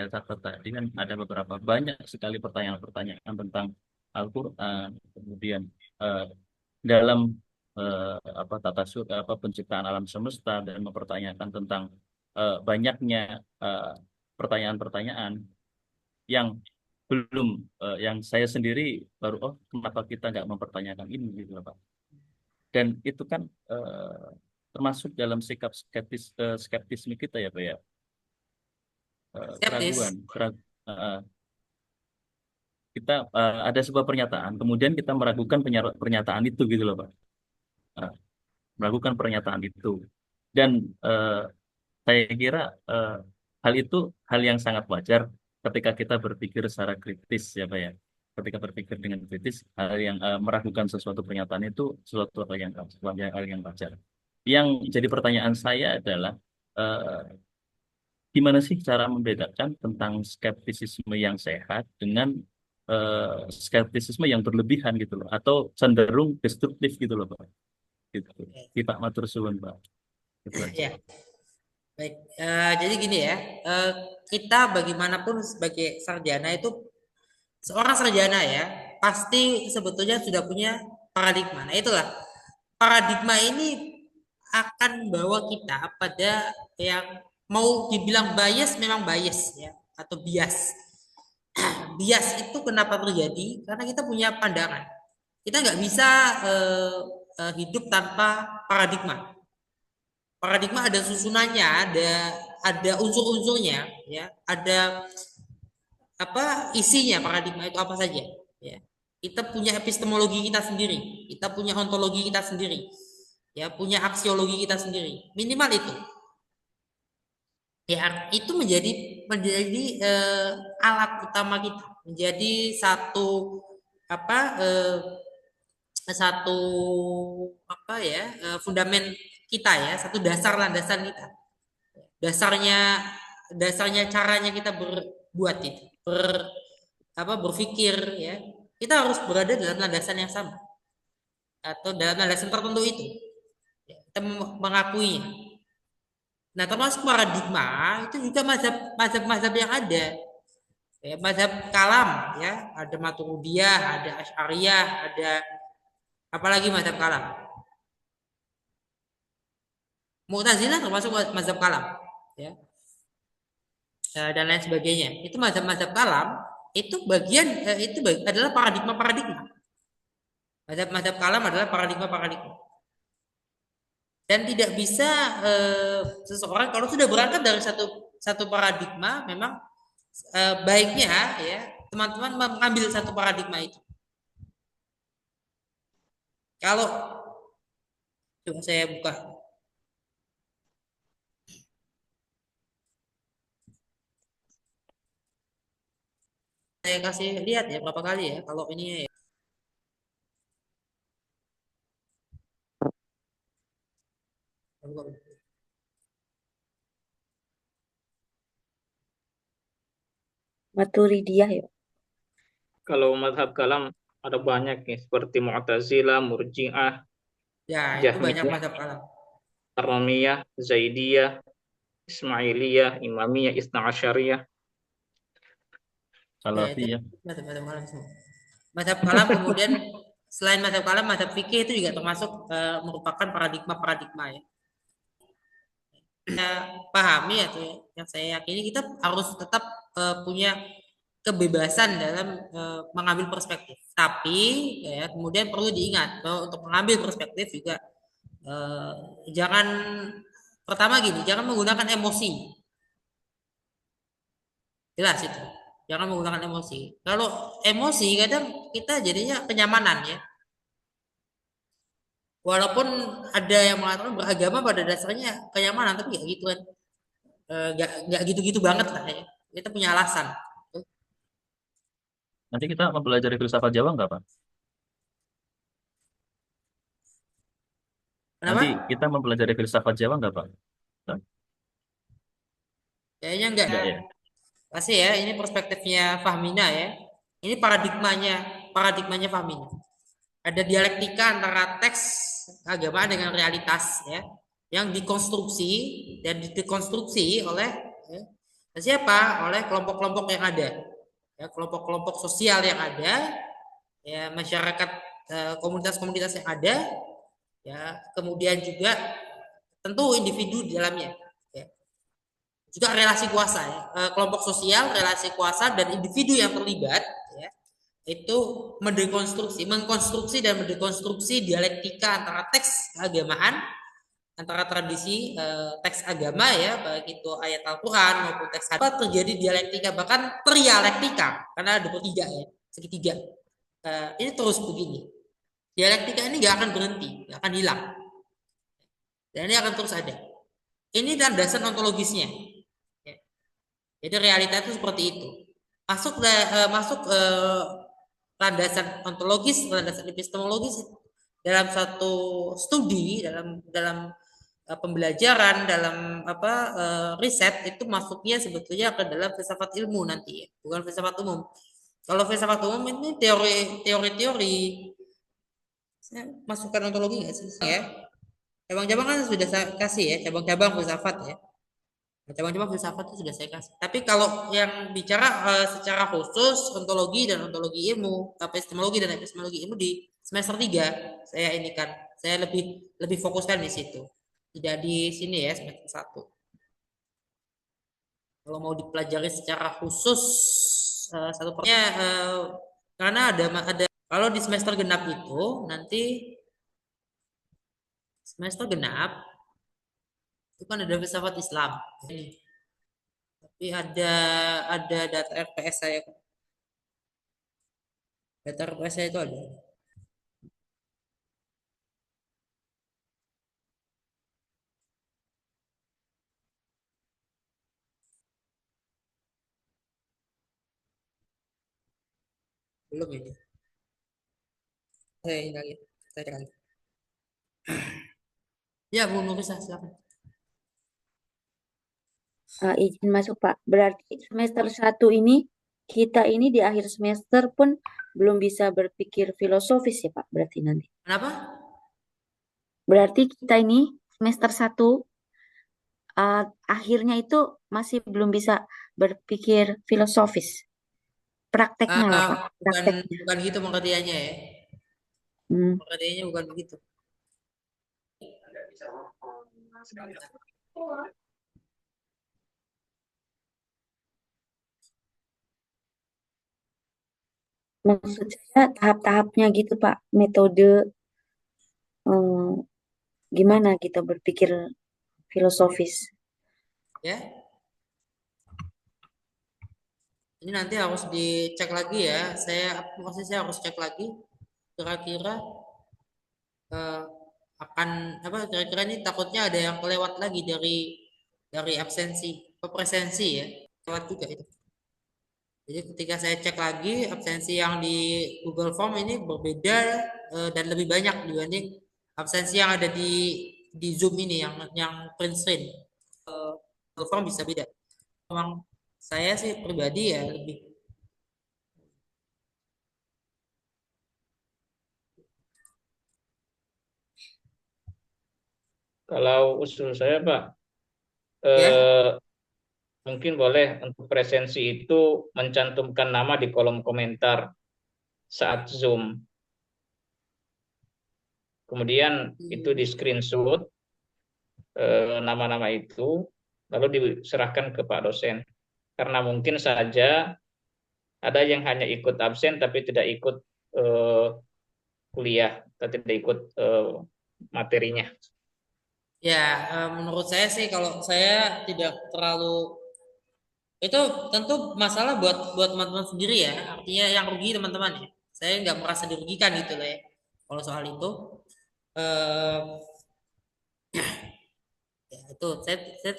catat tadi kan ada beberapa banyak sekali pertanyaan-pertanyaan tentang Al-Quran, kemudian dalam tata surga, penciptaan alam semesta, dan mempertanyakan tentang banyaknya pertanyaan-pertanyaan yang belum yang saya sendiri baru kenapa kita nggak mempertanyakan ini gitu Pak. Dan itu kan termasuk dalam sikap skeptisme kita ya Pak ya. Skeptis. Kita ada sebuah pernyataan, kemudian kita meragukan pernyataan itu gitu loh Pak. Meragukan pernyataan itu. Dan saya kira hal itu hal yang sangat wajar ketika kita berpikir secara kritis ya Pak ya. Ketika berpikir dengan kritis, hal yang meragukan sesuatu pernyataan itu sesuatu hal yang wajar. Yang jadi pertanyaan saya adalah gimana sih cara membedakan tentang skeptisisme yang sehat dengan skeptisisme yang berlebihan gitu loh, atau cenderung destruktif gitu loh Pak. Gitu. Pak matur suwun Pak. Gitu aja. Ya. Baik, jadi gini ya, kita bagaimanapun sebagai sarjana itu, seorang sarjana ya, pasti sebetulnya sudah punya paradigma. Nah itulah, paradigma ini akan bawa kita pada yang mau dibilang bias, memang bias ya, atau bias. Bias itu kenapa terjadi? Karena kita punya pandangan. Kita nggak bisa hidup tanpa paradigma. Paradigma ada susunannya, ada unsur-unsurnya, ya, ada apa isinya paradigma itu apa saja, ya. Kita punya epistemologi kita sendiri, kita punya ontologi kita sendiri, ya, punya aksiologi kita sendiri, minimal itu. Ya, itu menjadi alat utama kita, menjadi satu fundament kita ya, satu dasar landasan kita. Dasarnya caranya kita berbuat itu, berpikir ya. Kita harus berada dalam landasan yang sama atau dalam landasan tertentu itu. Ya, kita mengakuinya. Nah, termasuk paradigma itu juga mazhab yang ada. Ya, mazhab kalam ya, ada Maturidiyah, ada Asy'ariyah, ada apalagi mazhab kalam. Mu'tazilah termasuk mazhab kalam ya. Dan lain sebagainya. Itu mazhab kalam itu adalah paradigma. Mazhab kalam adalah paradigma. Dan tidak bisa seseorang kalau sudah berangkat dari satu paradigma, memang baiknya ya teman-teman mengambil satu paradigma itu. Kalau coba saya buka. Saya kasih lihat ya berapa kali ya kalau ini ya. Maturidiyah ya. Kalau mazhab kalam ada banyak nih, seperti Mu'tazilah, Murji'ah, ya itu banyak Jahmiyah, mazhab kalam. Karomiyah, Zaidiyah, Ismailiyah, Imamiyah, Isna'asyariyah. Salafiyah. Mazhab kalam kemudian selain mazhab kalam, mazhab fikih itu juga termasuk merupakan paradigma ya. Saya pahami atau yang saya yakini, kita harus tetap punya kebebasan dalam mengambil perspektif. Tapi ya, kemudian perlu diingat bahwa untuk mengambil perspektif juga jangan Pertama gini, jangan menggunakan emosi. Jelas itu. Jangan menggunakan emosi. Kalau emosi kadang kita jadinya kenyamanan ya. Walaupun ada yang mengatakan beragama pada dasarnya kenyamanan, tapi ya gitu kan. Nggak gitu-gitu banget lah ya. Kita punya alasan. Nanti kita mempelajari filsafat Jawa nggak, Pak? Nanti Kenapa? kita mempelajari filsafat Jawa nggak, Pak? Nggak Kayaknya enggak nggak ya. ya? Pasti ya, ini perspektifnya Fahmina ya. Ini paradigmanya Fahmina. Ada dialektika antara teks agama dengan realitas ya, yang dikonstruksi dan dikonstruksi oleh ya, siapa? Oleh kelompok-kelompok yang ada, ya, kelompok-kelompok sosial yang ada, ya, masyarakat, komunitas-komunitas yang ada, ya, kemudian juga tentu individu di dalamnya. Ya. Juga relasi kuasa ya. Kelompok sosial, relasi kuasa dan individu yang terlibat ya, itu mengkonstruksi dan mendekonstruksi dialektika antara teks keagamaan, antara tradisi teks agama ya, baik itu ayat Al-Quran maupun teks hadis, terjadi dialektika bahkan trialektika karena ada tiga ya, segitiga. Ini terus begini. Dialektika ini nggak akan berhenti, nggak akan hilang, dan ini akan terus ada. Ini landasan ontologisnya. Ya. Jadi realita itu seperti itu. Masuk landasan ontologis, landasan epistemologis dalam satu studi, dalam pembelajaran, dalam riset itu masuknya sebetulnya ke dalam filsafat ilmu nanti ya, bukan filsafat umum. Kalau filsafat umum ini teori-teori, saya masukkan ontologi nggak sih ya? Cabang-cabang kan sudah saya kasih ya, cabang-cabang filsafat ya. Cabang-cabang filsafat itu sudah saya kasih. Tapi kalau yang bicara secara khusus ontologi dan ontologi ilmu, epistemologi dan epistemologi ilmu di semester 3 saya ini kan, saya lebih fokuskan di situ. Tidak di sini ya semester 1. Kalau mau dipelajari secara khusus satu pernya karena ada kalau di semester genap itu nanti semester genap itu kan ada filsafat Islam. Tapi ada data RPS saya. Data RPS saya itu ada. Belum ini. Saya ini lagi. Saya cek lagi. Ya, Bu Nurisa, silakan. Izin masuk Pak. Berarti semester 1 ini kita ini di akhir semester pun belum bisa berpikir filosofis ya Pak. Berarti nanti. Kenapa? Berarti kita ini semester 1 akhirnya itu masih belum bisa berpikir filosofis. Prakteknya lah Pak. Prakteknya. Bukan gitu pengertiannya ya. Hmm. Pengertiannya bukan begitu. Maksud saya tahap-tahapnya gitu Pak. Metode gimana kita berpikir filosofis. Ya. Ini nanti harus dicek lagi ya. Saya harus cek lagi kira-kira akan apa, kira-kira ini takutnya ada yang kelewat lagi dari absensi ke presensi ya. Kelewat juga itu. Jadi ketika saya cek lagi absensi yang di Google Form ini berbeda dan lebih banyak dibanding absensi yang ada di Zoom ini yang print screen. Google Form bisa beda. Memang saya sih pribadi ya lebih Kalau usul saya, Pak, ya. mungkin boleh untuk presensi itu mencantumkan nama di kolom komentar saat Zoom. Kemudian itu di screenshot nama-nama itu, lalu diserahkan ke Pak dosen. Karena mungkin saja ada yang hanya ikut absen tapi tidak ikut kuliah atau tidak ikut materinya. Ya, menurut saya sih kalau saya tidak terlalu itu tentu masalah buat buat teman-teman sendiri ya. Artinya yang rugi teman-teman ya. Saya nggak merasa dirugikan gitu loh ya. Kalau soal itu, eh ya itu saya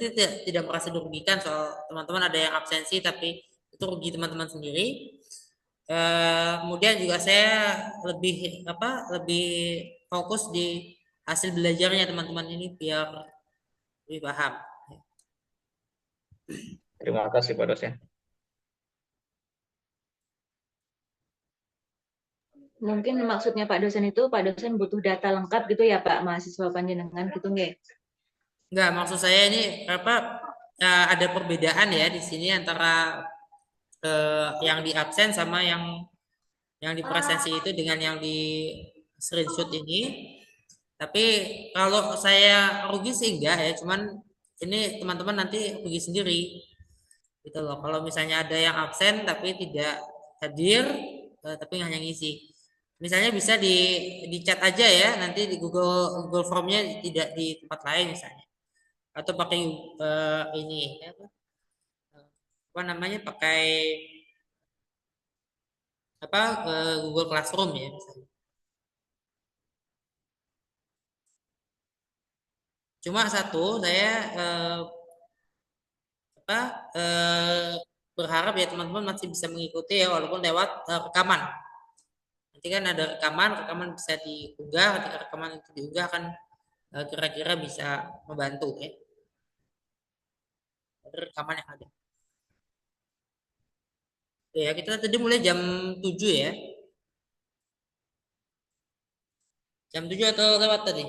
tidak merasa dirugikan soal teman-teman ada yang absensi tapi itu rugi teman-teman sendiri. Kemudian juga saya lebih lebih fokus di hasil belajarnya teman-teman ini biar lebih paham. Terima kasih Pak dosen. Mungkin maksudnya Pak dosen itu Pak dosen butuh data lengkap gitu ya Pak mahasiswa panjenengan gitu nggih? Enggak, maksud saya ini ada perbedaan ya di sini antara yang di absen sama yang di presensi itu dengan yang di screenshot ini. Tapi kalau saya rugi sih enggak ya, cuman ini teman-teman nanti rugi sendiri gitu loh. Kalau misalnya ada yang absen tapi tidak hadir, tapi hanya ngisi. Misalnya bisa di chat aja ya, nanti di Google Google Formnya tidak di tempat lain misalnya. Atau pakai ini apa namanya pakai Google Classroom ya misalnya. Cuma satu saya apa berharap ya teman-teman masih bisa mengikuti ya walaupun lewat rekaman. Nanti kan ada rekaman bisa diunggah, ketika rekaman itu diunggah kan kira-kira bisa membantu ya. Ada rekaman yang ada. Oke, ya, kita tadi mulai jam 7 ya. Jam 7 atau lewat tadi?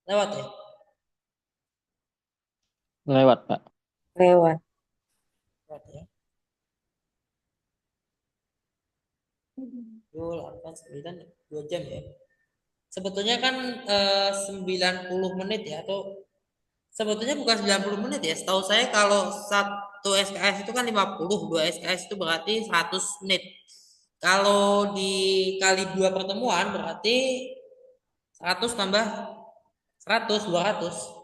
Lewat ya? Lewat, Pak. Lewat. Lewat ya. 8, 9, 2 jam ya. Sebetulnya kan 90 menit ya atau sebetulnya bukan 90 menit ya. Setahu saya kalau satu SKS itu kan 50, 2 SKS itu berarti 100 menit. Kalau dikali 2 pertemuan berarti 100 tambah 100, 200.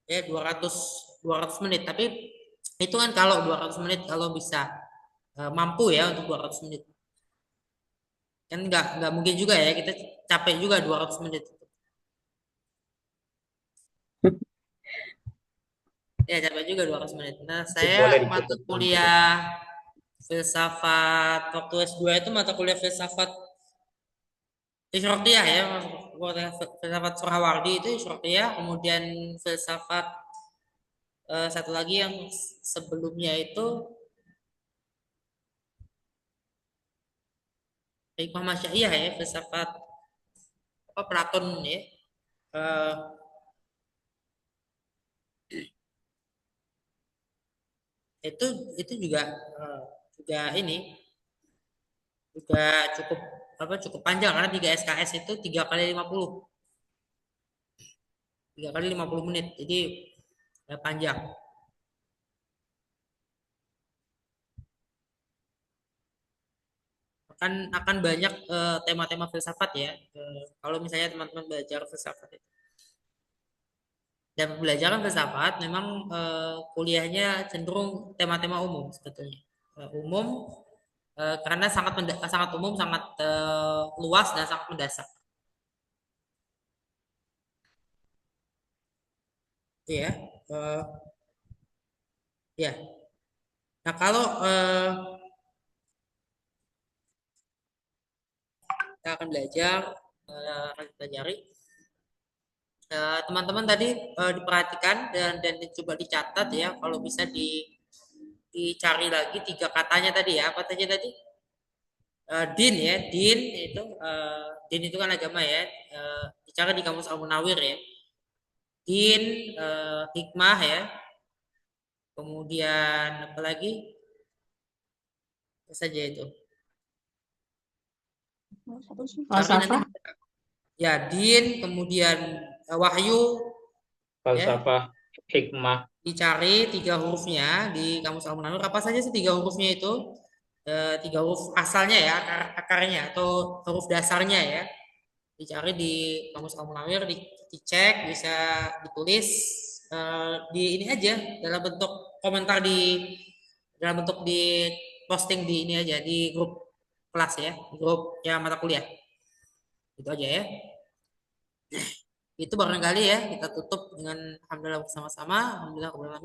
Ya 200 menit. Tapi itu kan kalau 200 menit kalau bisa mampu ya untuk 200 menit. Kan nggak mungkin juga ya kita capek juga 200 menit. Ya capek juga 200 menit. Nah, saya Boleh mata dicoba. kuliah filsafat waktu S2 itu mata kuliah filsafat Isyraqiyah ya, filsafat Surawardi itu Isyraqiyah, kemudian filsafat satu lagi yang sebelumnya itu Hikmah Masyaiyah ya, filsafat Platon ya. Eh, itu juga juga ini juga cukup panjang karena 3 SKS itu 3 kali 50. 3 kali 50 menit. Jadi panjang. Akan banyak tema-tema filsafat ya. Kalau misalnya teman-teman belajar filsafat itu. Dan pembelajaran filsafat memang kuliahnya cenderung tema-tema umum sebetulnya. Umum karena sangat umum, sangat luas dan sangat mendasar. Ya, ya. Nah kalau kita akan belajar, akan pelajari. Teman-teman tadi diperhatikan dan coba dicatat ya, kalau bisa dicari lagi 3 katanya tadi ya, apa saja tadi? Din ya, din itu kan agama ya, bicara di kamus Al-Munawir ya. Din, hikmah ya, kemudian apa lagi? Apa saja itu? Falsafah. Ya, din, kemudian wahyu, Falsafah, hikmah. dicari 3 hurufnya di kamus Al-Munawir. Apa saja sih 3 hurufnya itu? tiga huruf asalnya ya, akarnya atau huruf dasarnya ya. Dicari di kamus Munawir, dicek, bisa ditulis di ini aja dalam bentuk komentar dalam bentuk di posting di ini aja di grup kelas ya, di grup ya mata kuliah. Itu aja ya. Itu barangkali ya kita tutup dengan alhamdulillah bersama-sama. Alhamdulillah.